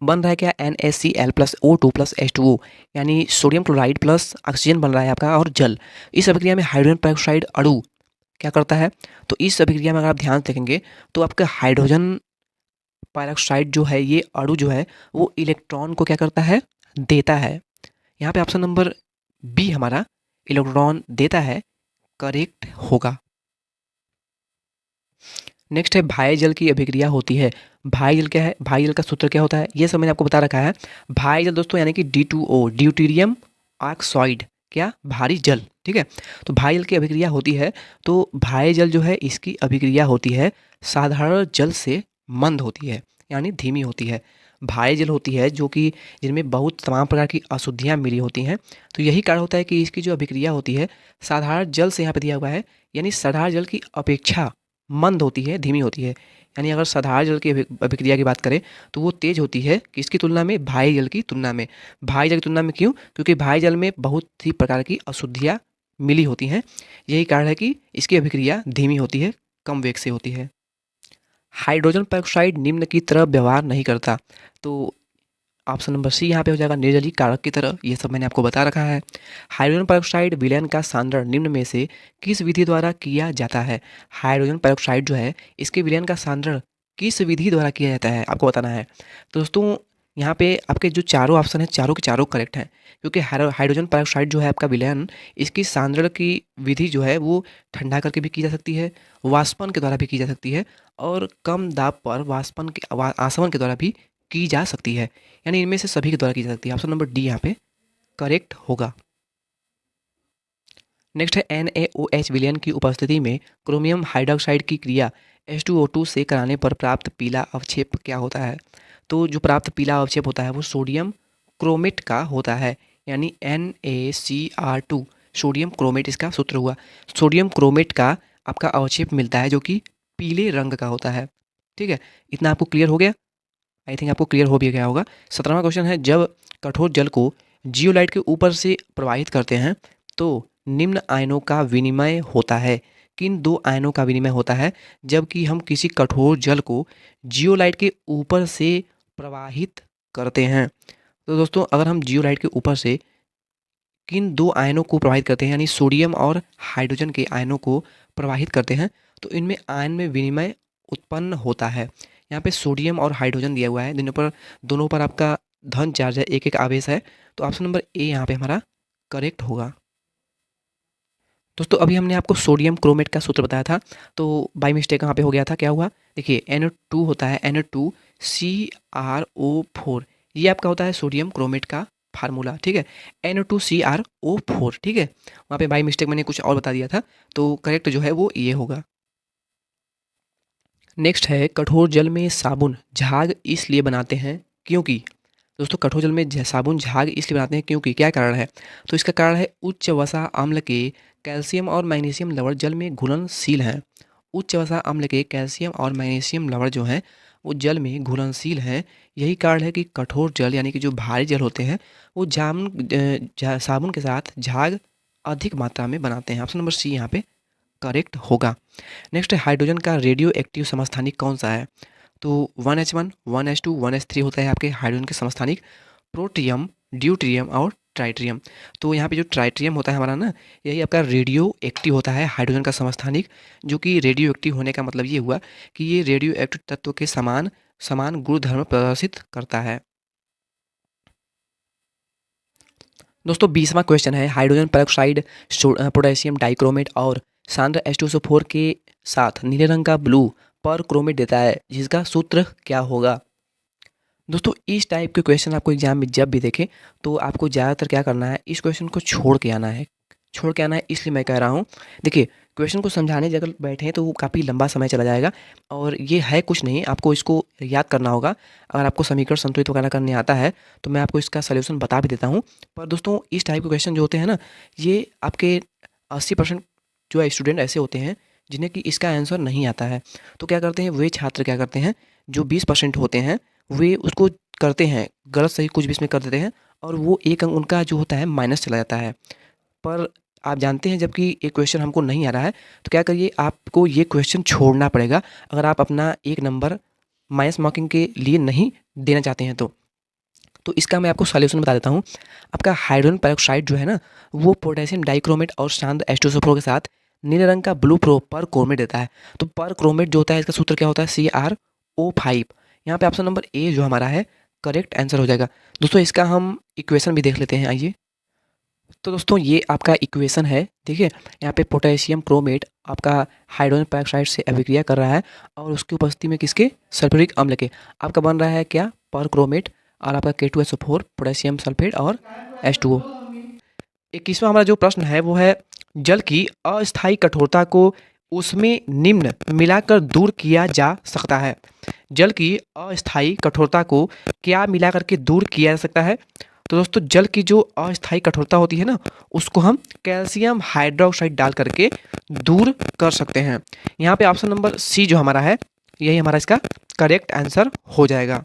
बन रहा है क्या? NaCl plus O2 plus H2O यानी सोडियम क्लोराइड प्लस ऑक्सीजन बन रहा है आपका और जल। इस अभिक्रिया में हाइड्रोजन पेरोक्साइड अणु क्या करता है? तो इस अभिक्रिया में अगर आप ध्यान से देखेंगे तो आपका हाइड्रोजन पेरोक्साइड जो है, ये अणु जो है वो इलेक्ट्रॉन को क्या करता है? देता है। यहाँ पे ऑप्शन नंबर बी हमारा इलेक्ट्रॉन देता है करेक्ट होगा। नेक्स्ट है भाई जल की अभिक्रिया होती है। भाई जल क्या है? भाई जल का सूत्र क्या होता है? ये सब मैंने आपको बता रखा है। भाई जल दोस्तों यानी कि D2O ड्यूटेरियम ऑक्साइड, क्या? भारी जल, ठीक है। तो भाई जल की अभिक्रिया होती है, तो भाई जल जो है इसकी अभिक्रिया होती है साधारण जल से मंद होती है यानी धीमी होती है। भाई जल होती है जो कि जिनमें बहुत तमाम प्रकार की अशुद्धियाँ मिली होती हैं, तो यही कारण होता है कि इसकी जो अभिक्रिया होती है साधारण जल से यहाँ पे दिया हुआ है, यानी साधारण जल की अपेक्षा मंद होती है, धीमी होती है। यानी अगर साधारण जल की अभिक्रिया की बात करें तो वो तेज होती है किसकी तुलना में? भाई जल की तुलना में। भाई जल की तुलना में क्यों? क्योंकि भाई जल में बहुत ही प्रकार की अशुद्धियाँ मिली होती हैं, यही कारण है कि इसकी अभिक्रिया धीमी होती है, कम वेग से होती है। हाइड्रोजन पेरोक्साइड निम्न की तरह व्यवहार नहीं करता, तो ऑप्शन नंबर सी यहाँ पे हो जाएगा निर्जलीय कारक की तरह। ये सब मैंने आपको बता रखा है। हाइड्रोजन पेरोक्साइड विलयन का सांद्रण निम्न में से किस विधि द्वारा किया जाता है? हाइड्रोजन पेरोक्साइड जो है इसके विलयन का सांद्रण किस विधि द्वारा किया जाता है, आपको बताना है। तो दोस्तों यहाँ पे आपके जो चारों ऑप्शन है चारों के चारों करेक्ट हैं, क्योंकि हाइड्रोजन पेरोक्साइड जो है आपका विलयन, इसकी सांद्रण की विधि जो है वो ठंडा करके भी की जा सकती है, वाष्पन के द्वारा भी की जा सकती है, और कम दाब पर वाष्पन के आसवन के द्वारा भी की जा सकती है। यानी इनमें से सभी के द्वारा की जा सकती है। ऑप्शन नंबर डी यहाँ पे करेक्ट होगा। नेक्स्ट है NaOH विलयन की उपस्थिति में क्रोमियम हाइड्रोक्साइड की क्रिया H2O2 से कराने पर प्राप्त पीला अवक्षेप क्या होता है? तो जो प्राप्त पीला अवक्षेप होता है वो सोडियम क्रोमेट का होता है, यानी NaCr2 सोडियम क्रोमेट इसका सूत्र हुआ। सोडियम क्रोमेट का आपका अवक्षेप मिलता है जो कि पीले रंग का होता है, ठीक है। इतना आपको क्लियर हो गया? आई थिंक आपको क्लियर हो भी गया होगा। 17वां क्वेश्चन है, जब कठोर जल को जियोलाइट के ऊपर से प्रवाहित करते हैं तो निम्न आयनों का विनिमय होता है। किन दो आयनों का विनिमय होता है जबकि हम किसी कठोर जल को जियोलाइट के ऊपर से प्रवाहित करते हैं? तो दोस्तों अगर हम जियोलाइट के ऊपर से किन दो आयनों को प्रवाहित करते हैं, यानी सोडियम और हाइड्रोजन के आयनों को प्रवाहित करते हैं, तो इनमें आयन में विनिमय उत्पन्न होता है। यहाँ पे सोडियम और हाइड्रोजन दिया हुआ है, दोनों पर आपका धन चार्ज है, एक एक आवेश है, तो ऑप्शन नंबर ए यहाँ पे हमारा करेक्ट होगा। दोस्तों अभी हमने आपको सोडियम क्रोमेट का सूत्र बताया था, तो बाय मिस्टेक यहाँ पे हो गया था। क्या हुआ? देखिए NO2 होता है Na2CrO4, ये आपका होता है सोडियम क्रोमेट का फार्मूला, ठीक है। NO2CrO4, ठीक है। वहाँ पे बाय मिस्टेक मैंने कुछ और बता दिया था, तो करेक्ट जो है वो ये होगा। नेक्स्ट है, कठोर जल में साबुन झाग इसलिए बनाते हैं क्योंकि दोस्तों कठोर जल में साबुन झाग इसलिए बनाते हैं क्योंकि क्या कारण है? तो इसका कारण है उच्च वसा अम्ल के कैल्शियम और मैग्नीशियम लवण जल में घुलनशील हैं। उच्च वसा अम्ल के कैल्शियम और मैग्नीशियम लवण जो हैं वो जल में घुलनशील हैं। यही कारण है कि कठोर जल यानी कि जो भारी जल होते हैं वो साबुन के साथ झाग अधिक मात्रा में बनाते हैं। ऑप्शन नंबर सी यहाँ पे करेक्ट होगा। नेक्स्ट है हाइड्रोजन का रेडियो एक्टिव समस्थानिक कौन सा है? तो 1H1, 1H2, 1H3 होता है आपके हाइड्रोजन के समस्थानिक, प्रोटियम, ड्यूटेरियम और ट्राइटियम। तो यहाँ पे जो ट्राइटियम होता है हमारा ना, यही आपका रेडियो एक्टिव होता है हाइड्रोजन का समस्थानिक, जो कि रेडियो एक्टिव होने का मतलब ये हुआ कि ये रेडियो एक्टिव तत्व के समान समान गुणधर्म प्रदर्शित करता है। दोस्तों 20वां क्वेश्चन है हाइड्रोजन पेरोक्साइड, पोटेशियम डाइक्रोमेट और सांद्र H2SO4 के साथ नीले रंग का ब्लू पर क्रोमेट देता है, जिसका सूत्र क्या होगा? दोस्तों इस टाइप के क्वेश्चन आपको एग्जाम में जब भी देखें तो आपको ज़्यादातर क्या करना है, इस क्वेश्चन को छोड़ के आना है। छोड़ के आना है इसलिए मैं कह रहा हूँ, देखिए क्वेश्चन को समझाने जब बैठे हैं तो वो काफ़ी लंबा समय चला जाएगा और ये है कुछ नहीं, आपको इसको याद करना होगा। अगर आपको समीकरण संतुलित वगैरह करने आता है तो मैं आपको इसका सॉल्यूशन बता भी देता हूँ। पर दोस्तों इस टाइप के क्वेश्चन जो होते हैं ना, ये आपके 80% जो है स्टूडेंट ऐसे होते हैं जिन्हें कि इसका आंसर नहीं आता है। तो क्या करते हैं वे छात्र, क्या करते हैं जो 20% होते हैं वे उसको करते हैं गलत सही कुछ भी इसमें कर देते हैं और वो एक अंक उनका जो होता है माइनस चला जाता है। पर आप जानते हैं जबकि एक क्वेश्चन हमको नहीं आ रहा है तो क्या करिए, आपको ये क्वेश्चन छोड़ना पड़ेगा अगर आप अपना एक नंबर माइनस मार्किंग के लिए नहीं देना चाहते हैं तो इसका मैं आपको सॉल्यूशन बता देता हूँ। आपका हाइड्रोजन पेरोक्साइड जो है ना, वो पोटेशियम डाइक्रोमेट और सांद्र H2SO4 के साथ नीले रंग का ब्लू प्रो पर क्रोमेट देता है। तो पर क्रोमेट जो होता है इसका सूत्र क्या होता है, CrO5। यहाँ पे ऑप्शन नंबर ए जो हमारा है करेक्ट आंसर हो जाएगा। दोस्तों इसका हम इक्वेशन भी देख लेते हैं, आइए। तो दोस्तों ये आपका इक्वेशन है, देखिए यहाँ पे पोटेशियम क्रोमेट आपका हाइड्रोजन पेरोक्साइड से अभिक्रिया कर रहा है और उसकी उपस्थिति में किसके, सल्फ्यूरिक अम्ल के, आपका बन रहा है क्या, पर क्रोमेट और आपका K2SO4 पोटेशियम सल्फेट और H2O। 21वां हमारा जो प्रश्न है वो है जल की अस्थायी कठोरता को उसमें निम्न मिलाकर दूर किया जा सकता है। जल की अस्थायी कठोरता को क्या मिलाकर के दूर किया जा सकता है? तो दोस्तों जल की जो अस्थायी कठोरता होती है ना, उसको हम कैल्शियम हाइड्रोक्साइड डाल करके दूर कर सकते हैं। यहाँ पे ऑप्शन नंबर सी जो हमारा है यही हमारा इसका करेक्ट आंसर हो जाएगा।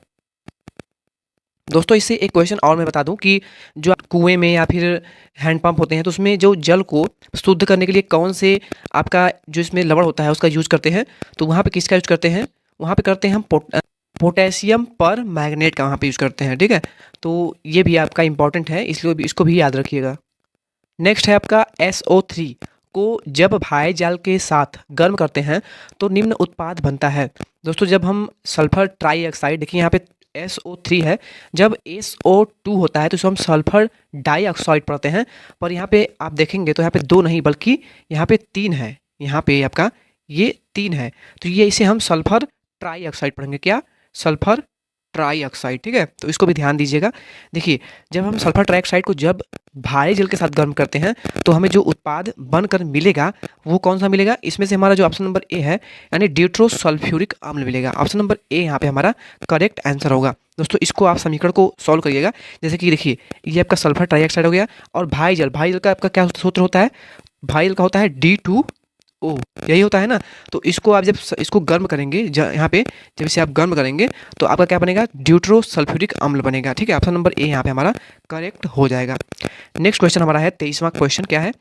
दोस्तों इससे एक क्वेश्चन और मैं बता दूं कि जो कुएं में या फिर हैंडपंप होते हैं तो उसमें जो जल को शुद्ध करने के लिए कौन से आपका जो इसमें लवण होता है उसका यूज़ करते हैं, तो वहाँ पे किसका यूज़ करते हैं, वहाँ पे करते हैं हम पोटेशियम पर मैग्नेट का वहाँ पे यूज़ करते हैं, ठीक है। तो ये भी आपका इंपॉर्टेंट है, इसलिए इसको भी याद रखिएगा। नेक्स्ट है आपका SO3 को जब भाई जाल के साथ गर्म करते हैं तो निम्न उत्पाद बनता है। दोस्तों जब हम सल्फर ट्राईऑक्साइड, देखिए यहाँ पे SO3 है, जब SO2 होता है तो इसको हम सल्फर डाइऑक्साइड पढ़ते हैं। पर यहाँ पे आप देखेंगे तो यहाँ पे 2 नहीं बल्कि यहाँ पे 3 है, यहाँ पे आपका ये 3 है, तो ये इसे हम सल्फर ट्राईऑक्साइड पढ़ेंगे, क्या, सल्फर ट्राईऑक्साइड, ठीक है। तो इसको भी ध्यान दीजिएगा। देखिए जब हम सल्फर ट्राईऑक्साइड को जब भारी जल के साथ गर्म करते हैं तो हमें जो उत्पाद बनकर मिलेगा वो कौन सा मिलेगा, इसमें से हमारा जो ऑप्शन नंबर ए है यानी ड्यूट्रोसल्फ्यूरिक अम्ल मिलेगा। ऑप्शन नंबर ए यहाँ पे हमारा करेक्ट आंसर होगा। दोस्तों इसको आप समीकरण को सॉल्व करिएगा, जैसे कि देखिए ये आपका सल्फर ट्राईऑक्साइड हो गया और भारी जल का आपका क्या सूत्र होता है, भारी जल का होता है D2O, यही होता है ना। तो इसको आप जब इसको गर्म करेंगे, यहाँ पे जब इसे आप गर्म करेंगे तो आपका क्या बनेगा, ड्यूट्रोसल्फ्यूरिक अम्ल बनेगा, ठीक है। ऑप्शन नंबर ए यहाँ पे हमारा करेक्ट हो जाएगा। नेक्स्ट क्वेश्चन हमारा है 23वां क्वेश्चन, क्या है,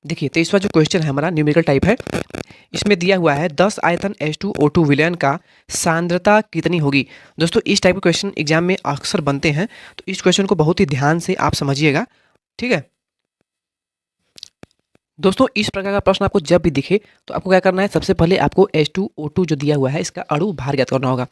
देखिए 23वां जो क्वेश्चन है हमारा न्यूमेरिकल टाइप है। इसमें दिया हुआ है 10 आयतन H2O2 विलयन का सांद्रता कितनी होगी। दोस्तों इस टाइप के क्वेश्चन एग्जाम में अक्सर बनते हैं, तो इस क्वेश्चन को बहुत ही ध्यान से आप समझिएगा, ठीक है। दोस्तों इस प्रकार का प्रश्न आपको जब भी दिखे तो आपको क्या करना है, सबसे पहले आपको H2O2 जो दिया हुआ है इसका अणु भार ज्ञात करना होगा।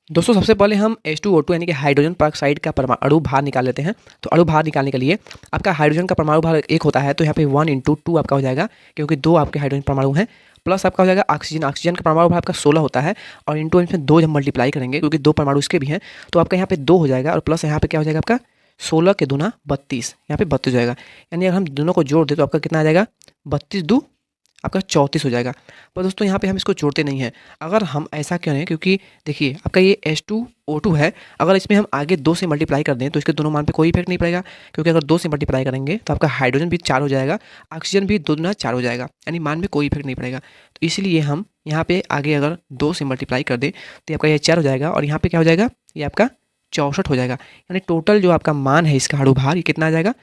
दोस्तों सबसे पहले हम H2O2 यानी कि हाइड्रोजन पेरोक्साइड का अणु भार निकाल लेते हैं। तो अणु भार निकालने के लिए आपका हाइड्रोजन का परमाणु भार 1 होता है, तो यहाँ पे 1 × 2 आपका हो जाएगा, क्योंकि 2 आपके हाइड्रोजन परमाणु हैं, प्लस आपका हो जाएगा ऑक्सीजन का परमाणु भार आपका 16 होता है और इंटू इसमें 2 जब मल्टीप्लाई करेंगे क्योंकि 2 परमाणु इसके भी हैं तो आपका यहाँ पे 2 हो जाएगा और प्लस यहाँ पे क्या हो जाएगा आपका 16 के दूना 32, यहाँ पे 32 हो जाएगा। यानी अगर हम दोनों को जोड़ दें तो आपका कितना आ जाएगा, 32 × 2 आपका 34 हो जाएगा। पर दोस्तों यहाँ पे हम इसको जोड़ते नहीं हैं। अगर हम ऐसा करें, क्योंकि देखिए आपका ये H2O2 है, अगर इसमें हम आगे 2 से मल्टीप्लाई कर दें तो इसके दोनों मान पे कोई इफेक्ट नहीं पड़ेगा, क्योंकि अगर 2 से मल्टीप्लाई करेंगे तो आपका हाइड्रोजन भी 4 हो जाएगा, ऑक्सीजन भी 2 दूना 4 हो जाएगा, यानी मान में कोई इफेक्ट नहीं पड़ेगा। तो इसलिए हम यहाँ पे आगे अगर 2 से मल्टीप्लाई कर दें तो आपका ये 4 हो जाएगा, और यहाँ पे क्या हो जाएगा, ये आपका 64 हो जाएगा। यानी टोटल जो आपका मान है इसका अणु भार, ये कितना आ जाएगा,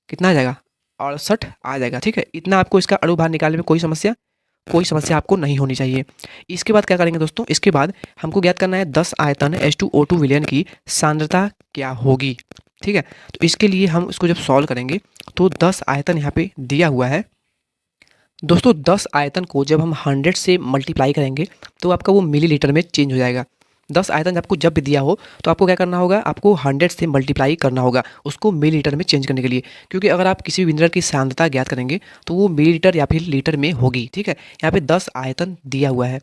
कितना आ जाएगा, 68 आ जाएगा। ठीक है, इतना आपको इसका अणु भार निकालने में कोई समस्या आपको नहीं होनी चाहिए। इसके बाद क्या करेंगे दोस्तों, इसके बाद हमको ज्ञात करना है 10 आयतन H2O2 विलयन की सांद्रता क्या होगी। ठीक है, तो इसके लिए हम इसको जब सॉल्व करेंगे तो 10 आयतन यहाँ पे दिया हुआ है दोस्तों। 10 आयतन को जब हम 100 से मल्टीप्लाई करेंगे तो आपका वो मिलीलीटर में चेंज हो जाएगा। 10 आयतन आपको जब भी दिया हो तो आपको क्या करना होगा, आपको 100 से मल्टीप्लाई करना होगा उसको मिलीलीटर में चेंज करने के लिए, क्योंकि अगर आप किसी भी मिनरल की सांद्रता ज्ञात करेंगे तो वो मिलीलीटर या फिर लीटर में होगी। ठीक है, यहाँ पे 10 आयतन दिया हुआ है,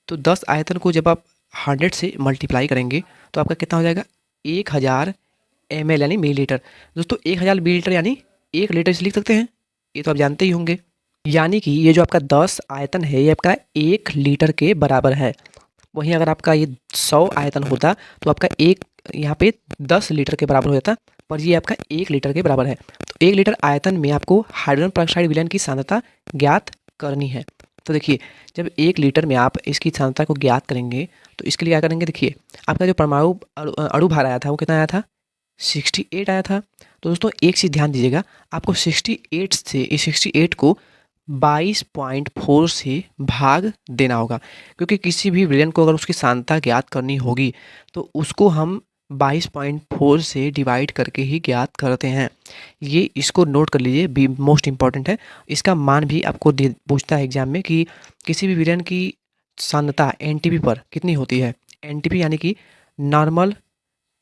तो 10 आयतन को जब आप 100 से मल्टीप्लाई करेंगे तो आपका कितना हो जाएगा, 1000 ml यानी मिलीलीटर। दोस्तों 1000 मिलीलीटर यानी 1 लीटर से लिख सकते हैं, ये तो आप जानते ही होंगे। यानी कि ये जो आपका 10 आयतन है ये आपका 1 लीटर के बराबर है। वहीं अगर आपका ये 100 आयतन होता तो आपका एक यहाँ पे 10 लीटर के बराबर हो जाता, पर ये आपका 1 लीटर के बराबर है। तो 1 लीटर आयतन में आपको हाइड्रोजन पेरोक्साइड विलयन की सांद्रता ज्ञात करनी है। तो देखिए, जब 1 लीटर में आप इसकी सांद्रता को ज्ञात करेंगे तो इसके लिए क्या करेंगे, देखिए आपका जो परमाणु अणु भार आया था वो कितना आया था, 68 आया था। तो दोस्तों एक चीज़ ध्यान दीजिएगा, आपको 68 से इस 68 को 22.4 से भाग देना होगा, क्योंकि किसी भी विलयन को अगर उसकी सांद्रता ज्ञात करनी होगी तो उसको हम 22.4 से डिवाइड करके ही ज्ञात करते हैं। ये इसको नोट कर लीजिए, बी मोस्ट इम्पॉर्टेंट है। इसका मान भी आपको पूछता है एग्जाम में कि किसी भी विलयन की सांद्रता एनटीपी पर कितनी होती है। एनटीपी यानी कि नॉर्मल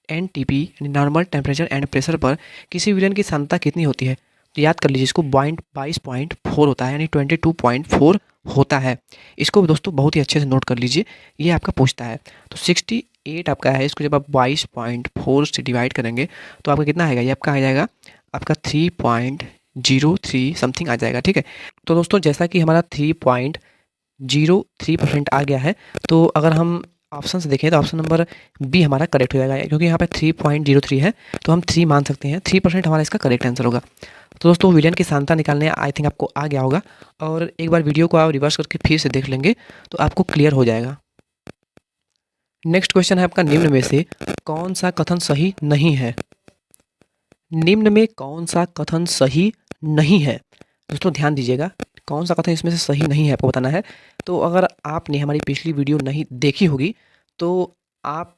एनटीपी यानी नॉर्मल टेम्परेचर एंड प्रेशर पर किसी विलयन की सांद्रता कितनी होती है, तो याद कर लीजिए इसको 22.4 होता है, यानी 22.4 होता है। इसको दोस्तों बहुत ही अच्छे से नोट कर लीजिए, ये आपका पूछता है। तो 68 आपका है, इसको जब आप 22.4 से डिवाइड करेंगे तो आपका कितना आएगा, ये आपका आ जाएगा आपका 3.03 समथिंग आ जाएगा। ठीक है, तो दोस्तों जैसा कि हमारा 3.03% आ गया है, तो अगर हम ऑप्शन से देखें तो ऑप्शन नंबर बी हमारा करेक्ट हो जाएगा, क्योंकि यहाँ पे 3.03 है तो हम 3 मान सकते हैं। 3% हमारा इसका करेक्ट आंसर होगा। तो दोस्तों विलयन की सांद्रता निकालने आई थिंक आपको आ गया होगा, और एक बार वीडियो को आप रिवर्स करके फिर से देख लेंगे तो आपको क्लियर हो जाएगा। नेक्स्ट क्वेश्चन है आपका, निम्न में से कौन सा कथन सही नहीं है। निम्न में कौन सा कथन सही नहीं है, दोस्तों ध्यान दीजिएगा, कौन सा कथन इसमें से सही नहीं है आपको बताना है। तो अगर आपने हमारी पिछली वीडियो नहीं देखी होगी तो आप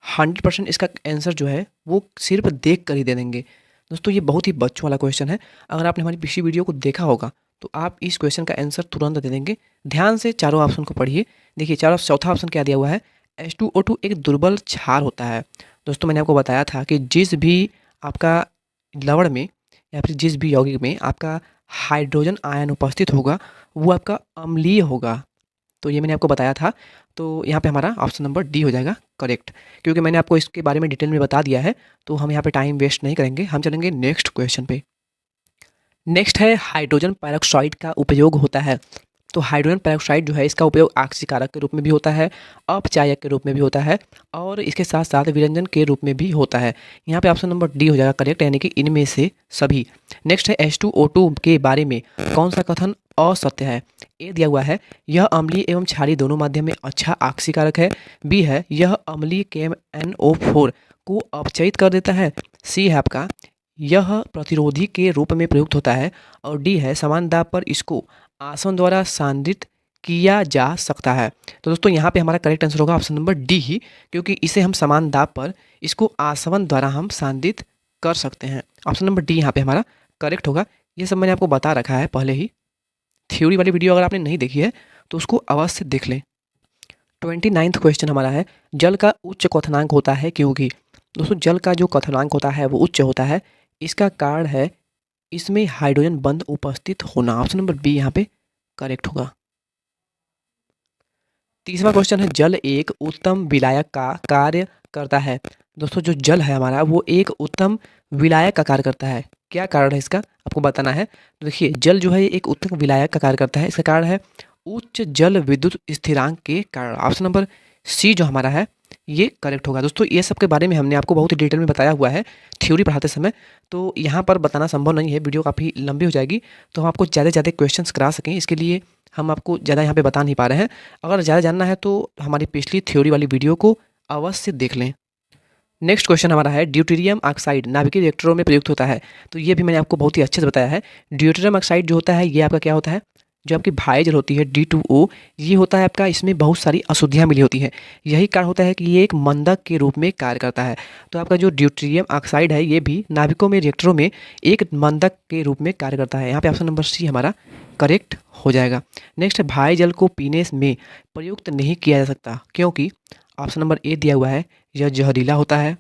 100% इसका आंसर जो है वो सिर्फ देख कर ही दे देंगे। दोस्तों ये बहुत ही बच्चों वाला क्वेश्चन है, अगर आपने हमारी पिछली वीडियो को देखा होगा तो आप इस क्वेश्चन का आंसर तुरंत दे देंगे। ध्यान से चारों ऑप्शन को पढ़िए। देखिए चौथा ऑप्शन क्या दिया हुआ है, H2O2 एक दुर्बल क्षार होता है। दोस्तों मैंने आपको बताया था कि जिस भी आपका लवण में या फिर जिस भी यौगिक में आपका हाइड्रोजन आयन उपस्थित होगा वो आपका अम्लीय होगा। तो ये मैंने आपको बताया था, तो यहाँ पे हमारा ऑप्शन नंबर डी हो जाएगा करेक्ट, क्योंकि मैंने आपको इसके बारे में डिटेल में बता दिया है। तो हम यहाँ पे टाइम वेस्ट नहीं करेंगे, हम चलेंगे नेक्स्ट क्वेश्चन पे। नेक्स्ट है हाइड्रोजन पेरोक्साइड का उपयोग होता है। तो हाइड्रोजन पेरोक्साइड जो है इसका उपयोग ऑक्सीकारक के रूप में भी होता है, अपचायक के रूप में भी होता है, और इसके साथ साथ विरंजन के रूप में भी होता है। यहाँ पे ऑप्शन नंबर डी हो जाएगा करेक्ट, यानी कि इनमें से सभी। नेक्स्ट है H2O2 के बारे में कौन सा कथन असत्य है। ए दिया हुआ है, यह अम्लीय एवं क्षारीय दोनों माध्यम में अच्छा ऑक्सीकारक है। बी है, यह अम्लीय KMnO4 को अपचयित कर देता है। सी है आपका, यह प्रतिरोधी के रूप में प्रयुक्त होता है। और डी है, समान दाब पर इसको आसवन द्वारा सांद्रित किया जा सकता है। तो दोस्तों यहाँ पे हमारा करेक्ट आंसर होगा ऑप्शन नंबर डी ही, क्योंकि इसे हम समान दाब पर इसको आसवन द्वारा हम सांद्रित कर सकते हैं। ऑप्शन नंबर डी यहाँ पे हमारा करेक्ट होगा। ये सब मैंने आपको बता रखा है पहले ही। थ्योरी वाली वीडियो अगर आपने नहीं देखी है तो उसको अवश्य देख लें। 29वां क्वेश्चन हमारा है, जल का उच्च क्वथनांक होता है क्योंकि। दोस्तों जल का जो क्वथनांक होता है वो उच्च होता है, इसका कारण है इसमें हाइड्रोजन बंध उपस्थित होना। ऑप्शन नंबर बी यहाँ पे करेक्ट होगा। 30वां क्वेश्चन है, जल एक उत्तम विलायक का कार्य करता है। दोस्तों जो जल है हमारा वो एक उत्तम विलायक का कार्य करता है। क्या कारण है इसका आपको बताना है। तो देखिए जल जो है ये एक उत्तक विलायक का कार्य करता है। इसका कारण है उच्च जल विद्युत स्थिरांक के कारण। ऑप्शन नंबर सी जो हमारा है ये करेक्ट होगा। दोस्तों ये सब के बारे में हमने आपको बहुत ही डिटेल में बताया हुआ है थ्योरी पढ़ाते समय, तो यहाँ पर बताना संभव नहीं है, वीडियो काफ़ी लंबी हो जाएगी। तो हम आपको ज़्यादा से ज़्यादा क्वेश्चंस करा सकें इसके लिए हम आपको ज़्यादा यहाँ पे बता नहीं पा रहे हैं। अगर ज़्यादा जानना है तो हमारी पिछली थ्योरी वाली वीडियो को अवश्य देख लें। नेक्स्ट क्वेश्चन हमारा है ड्यूटेरियम ऑक्साइड नाभिकीय रिएक्टरों में प्रयुक्त होता है। तो ये भी मैंने आपको बहुत ही अच्छे से बताया है। ड्यूटेरियम ऑक्साइड जो होता है ये आपका क्या होता है, जो आपकी भाई जल होती है D2O, ये होता है आपका, इसमें बहुत सारी अशुद्धियाँ मिली होती हैं। यही कारण होता है कि ये एक मंदक के रूप में कार्य करता है। तो आपका जो ड्यूटेरियम ऑक्साइड है ये भी नाभिकों में रिएक्टरों में एक मंदक के रूप में कार्य करता है। यहाँ पे ऑप्शन नंबर सी हमारा करेक्ट हो जाएगा। नेक्स्ट, भाई जल को पीने में प्रयुक्त नहीं किया जा सकता क्योंकि ऑप्शन नंबर ए दिया हुआ है यह जहरीला होता है,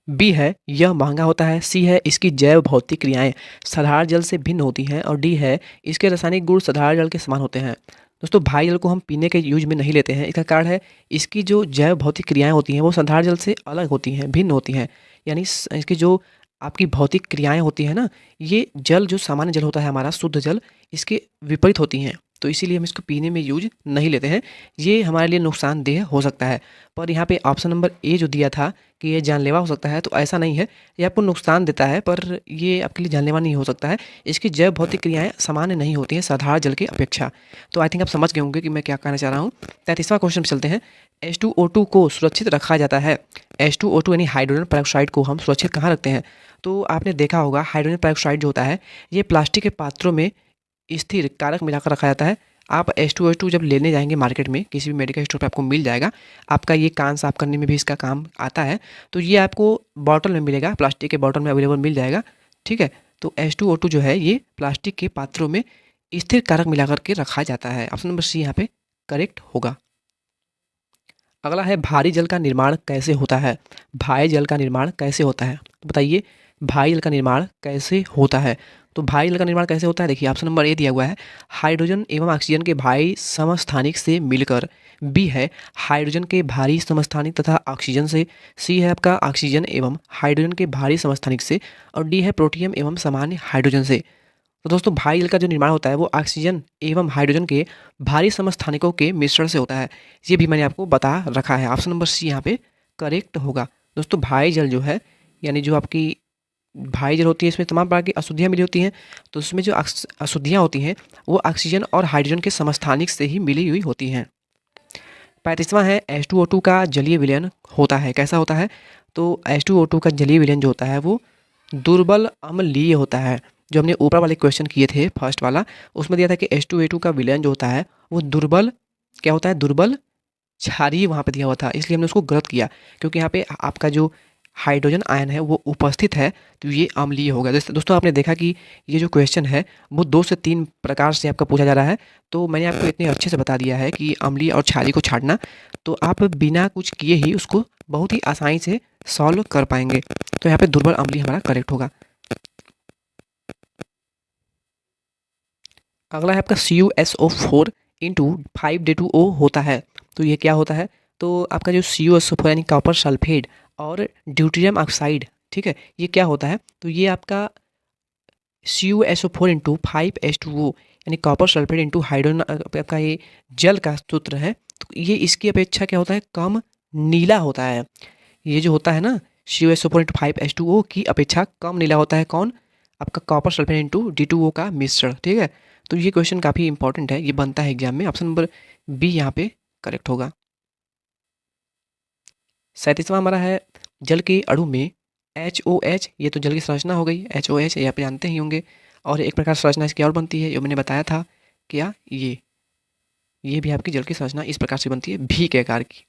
बी है यह महंगा होता है, सी है इसकी जैव भौतिक क्रियाएं साधारण जल से भिन्न होती हैं, और डी है इसके रासायनिक गुण साधारण जल के समान होते हैं। दोस्तों भाई जल को हम पीने के यूज में नहीं लेते हैं। इसका कारण है इसकी जो जैव भौतिक क्रियाएं होती हैं वो साधारण जल से अलग होती हैं, भिन्न होती हैं। यानी इसकी जो आपकी भौतिक क्रियाएं होती हैं ना, ये जल जो सामान्य जल होता है हमारा शुद्ध जल, इसके विपरीत होती हैं। तो इसीलिए हम इसको पीने में यूज नहीं लेते हैं। ये हमारे लिए नुकसानदेह हो सकता है। पर यहाँ पे ऑप्शन नंबर ए जो दिया था कि ये जानलेवा हो सकता है, तो ऐसा नहीं है। ये आपको नुकसान देता है पर ये आपके लिए जानलेवा नहीं हो सकता है। इसकी जैव भौतिक क्रियाएं सामान्य नहीं होती हैं साधारण जल की अपेक्षा। तो आई थिंक आप समझ गए होंगे कि मैं क्या कहना चाह रहा हूँ। 33वां क्वेश्चन पे चलते हैं। H2O2 को सुरक्षित रखा जाता है। H2O2 यानी हाइड्रोजन पेरोक्साइड को हम सुरक्षित कहाँ रखते हैं? तो आपने देखा होगा हाइड्रोजन पेरोक्साइड जो होता है ये प्लास्टिक के पात्रों में स्थिर कारक मिलाकर रखा जाता है। आप H2O2 जब लेने जाएंगे मार्केट में, किसी भी मेडिकल स्टोर पे आपको मिल जाएगा। आपका ये कान साफ करने में भी इसका काम आता है। तो ये आपको बॉटल में मिलेगा, प्लास्टिक के बॉटल में अवेलेबल मिल जाएगा। ठीक है, तो H2O2 जो है ये प्लास्टिक के पात्रों में स्थिर कारक मिलाकर के रखा जाता है। ऑप्शन नंबर सी यहाँ पे करेक्ट होगा। अगला है भारी जल का निर्माण कैसे होता है? भारी जल का निर्माण कैसे होता है तो बताइए, भारी जल का निर्माण कैसे होता है? तो भारी जल का निर्माण कैसे होता है? देखिए ऑप्शन नंबर ए दिया हुआ है हाइड्रोजन एवं ऑक्सीजन के भारी समस्थानिक से मिलकर, बी है हाइड्रोजन के भारी समस्थानिक तथा ऑक्सीजन से, सी है आपका ऑक्सीजन एवं हाइड्रोजन के भारी समस्थानिक से, और डी है प्रोटियम एवं सामान्य हाइड्रोजन से। तो दोस्तों भारी जल का जो निर्माण होता है वो ऑक्सीजन एवं हाइड्रोजन के भारी समस्थानिकों के मिश्रण से होता है। ये भी मैंने आपको बता रखा है। ऑप्शन नंबर सी यहाँ पे करेक्ट होगा। दोस्तों भारी जल जो है यानी जो आपकी भारी जल होती है इसमें तमाम प्रकार की अशुद्धियाँ मिली होती हैं। तो उसमें जो अशुद्धियाँ होती हैं वो ऑक्सीजन और हाइड्रोजन के समस्थानिक से ही मिली हुई होती हैं। 35वां है H2O2 का जलीय विलयन होता है। कैसा होता है? तो H2O2 का जलीय विलयन जो होता है वो दुर्बल अम्लीय होता है। जो हमने ऊपर वाले क्वेश्चन किए थे फर्स्ट वाला, उसमें दिया था कि H2A2 का विलयन जो होता है वो दुर्बल क्या होता है? दुर्बल क्षारीय वहाँ पे दिया हुआ था, इसलिए हमने उसको गलत किया। क्योंकि यहाँ पे आपका जो हाइड्रोजन आयन है वो उपस्थित है, तो ये अम्लीय होगा। जैसे दोस्तों आपने देखा कि ये जो क्वेश्चन है वो 2 से 3 प्रकार से आपका पूछा जा रहा है। तो मैंने आपको इतने अच्छे से बता दिया है कि अम्लीय और क्षारीय को छाड़ना, तो आप बिना कुछ किए ही उसको बहुत ही आसानी से सॉल्व कर पाएंगे। तो यहाँ पे दुर्बल अम्लीय हमारा करेक्ट होगा। अगला है आपका CuSO4 इंटू 5D2O होता है। तो ये क्या होता है? तो आपका जो CuSO4 यानी कॉपर सल्फेट और ड्यूटेरियम ऑक्साइड, ठीक है, ये क्या होता है? तो ये आपका CuSO4 इंटू 5H2O यानी कॉपर सल्फेट इंटू हाइड्रोजन आपका ये जल का सूत्र है। तो ये इसकी अपेक्षा क्या होता है? कम नीला होता है। ये जो होता है ना CuSO4 इंटू 5H2O की अपेक्षा कम नीला होता है। कौन? आपका कॉपर सल्फेट इंटू D2O का मिश्रण। ठीक है, तो ये क्वेश्चन काफ़ी इंपॉर्टेंट है, ये बनता है एग्जाम में। ऑप्शन नंबर बी यहाँ पे करेक्ट होगा। 37वां हमारा है जल के अणु में HOH, ये तो जल की संरचना हो गई। HOH ये आप जानते ही होंगे। और एक प्रकार संरचना इसकी और बनती है, जो मैंने बताया था क्या, ये भी आपकी जल की संरचना इस प्रकार से बनती है, भी के आकार की।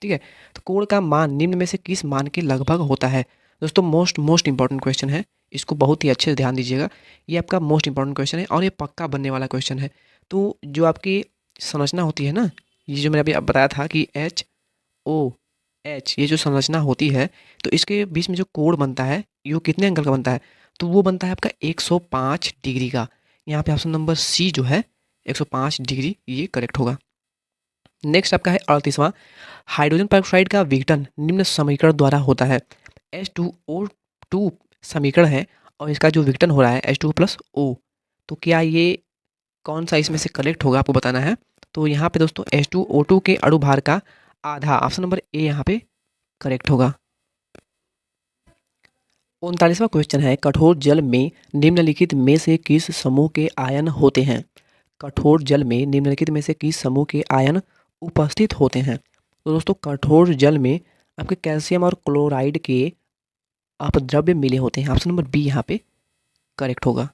ठीक है, तो कोण का मान निम्न में से किस मान के लगभग होता है? दोस्तों मोस्ट इंपॉर्टेंट क्वेश्चन है, इसको बहुत ही अच्छे से ध्यान दीजिएगा। ये आपका मोस्ट इंपॉर्टेंट क्वेश्चन है और ये पक्का बनने वाला क्वेश्चन है। तो जो आपकी संरचना होती है ना, ये जो मैंने अभी आप बताया था कि HOH, ये जो संरचना होती है, तो इसके बीच में जो कोण बनता है ये कितने एंगल का बनता है? तो वो बनता है आपका 105 डिग्री का। यहाँ पे ऑप्शन नंबर सी जो है 105 डिग्री, ये करेक्ट होगा। नेक्स्ट आपका है 38वां, हाइड्रोजन पेरोक्साइड का विघटन निम्न समीकरण द्वारा होता है। H2O2 समीकरण है और इसका जो विघटन हो रहा है H2O+O, तो क्या ये कौन सा इसमें से करेक्ट होगा आपको बताना है। तो यहाँ पे दोस्तों H2O2 के अणु भार का आधा, ऑप्शन नंबर ए यहाँ पे करेक्ट होगा। 39वां क्वेश्चन है, कठोर जल में निम्नलिखित में से किस समूह के आयन होते हैं। कठोर जल में निम्नलिखित में से किस समूह के आयन उपस्थित होते हैं। तो दोस्तों कठोर जल में आपके कैल्शियम और क्लोराइड के अपद्रव्य मिले होते हैं, ऑप्शन नंबर बी यहाँ पे करेक्ट होगा।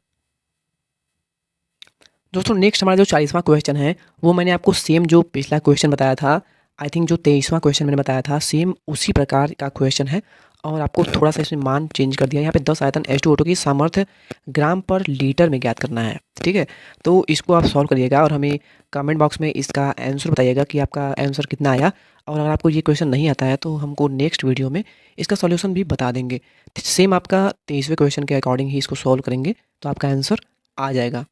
दोस्तों नेक्स्ट हमारा जो 40वां क्वेश्चन है वो मैंने आपको सेम जो पिछला क्वेश्चन बताया था, आई थिंक जो 23वां क्वेश्चन मैंने बताया था, सेम उसी प्रकार का क्वेश्चन है और आपको थोड़ा सा इसमें मान चेंज कर दिया। यहाँ पे 10 आयतन H2O2 की सामर्थ्य ग्राम पर लीटर में ज्ञात करना है, ठीक है। तो इसको आप सॉल्व करिएगा और हमें कमेंट बॉक्स में इसका आंसर बताइएगा कि आपका आंसर कितना आया। और अगर आपको ये क्वेश्चन नहीं आता है तो हमको नेक्स्ट वीडियो में इसका सॉल्यूशन भी बता देंगे। सेम आपका 23वें क्वेश्चन के अकॉर्डिंग ही इसको सॉल्व करेंगे तो आपका आंसर आ जाएगा।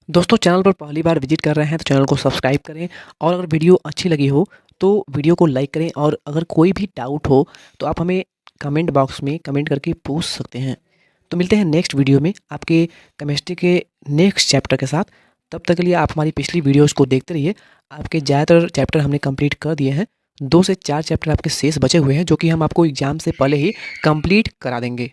दोस्तों चैनल पर पहली बार विजिट कर रहे हैं तो चैनल को सब्सक्राइब करें और अगर वीडियो अच्छी लगी हो तो वीडियो को लाइक करें और अगर कोई भी डाउट हो तो आप हमें कमेंट बॉक्स में कमेंट करके पूछ सकते हैं। तो मिलते हैं नेक्स्ट वीडियो में आपके केमिस्ट्री के नेक्स्ट चैप्टर के साथ। तब तक के लिए आप हमारी पिछली वीडियोज़ को देखते रहिए। आपके ज़्यादातर चैप्टर हमने कंप्लीट कर दिए हैं, 2 से 4 चैप्टर आपके शेष बचे हुए हैं जो कि हम आपको एग्ज़ाम से पहले ही कंप्लीट करा देंगे।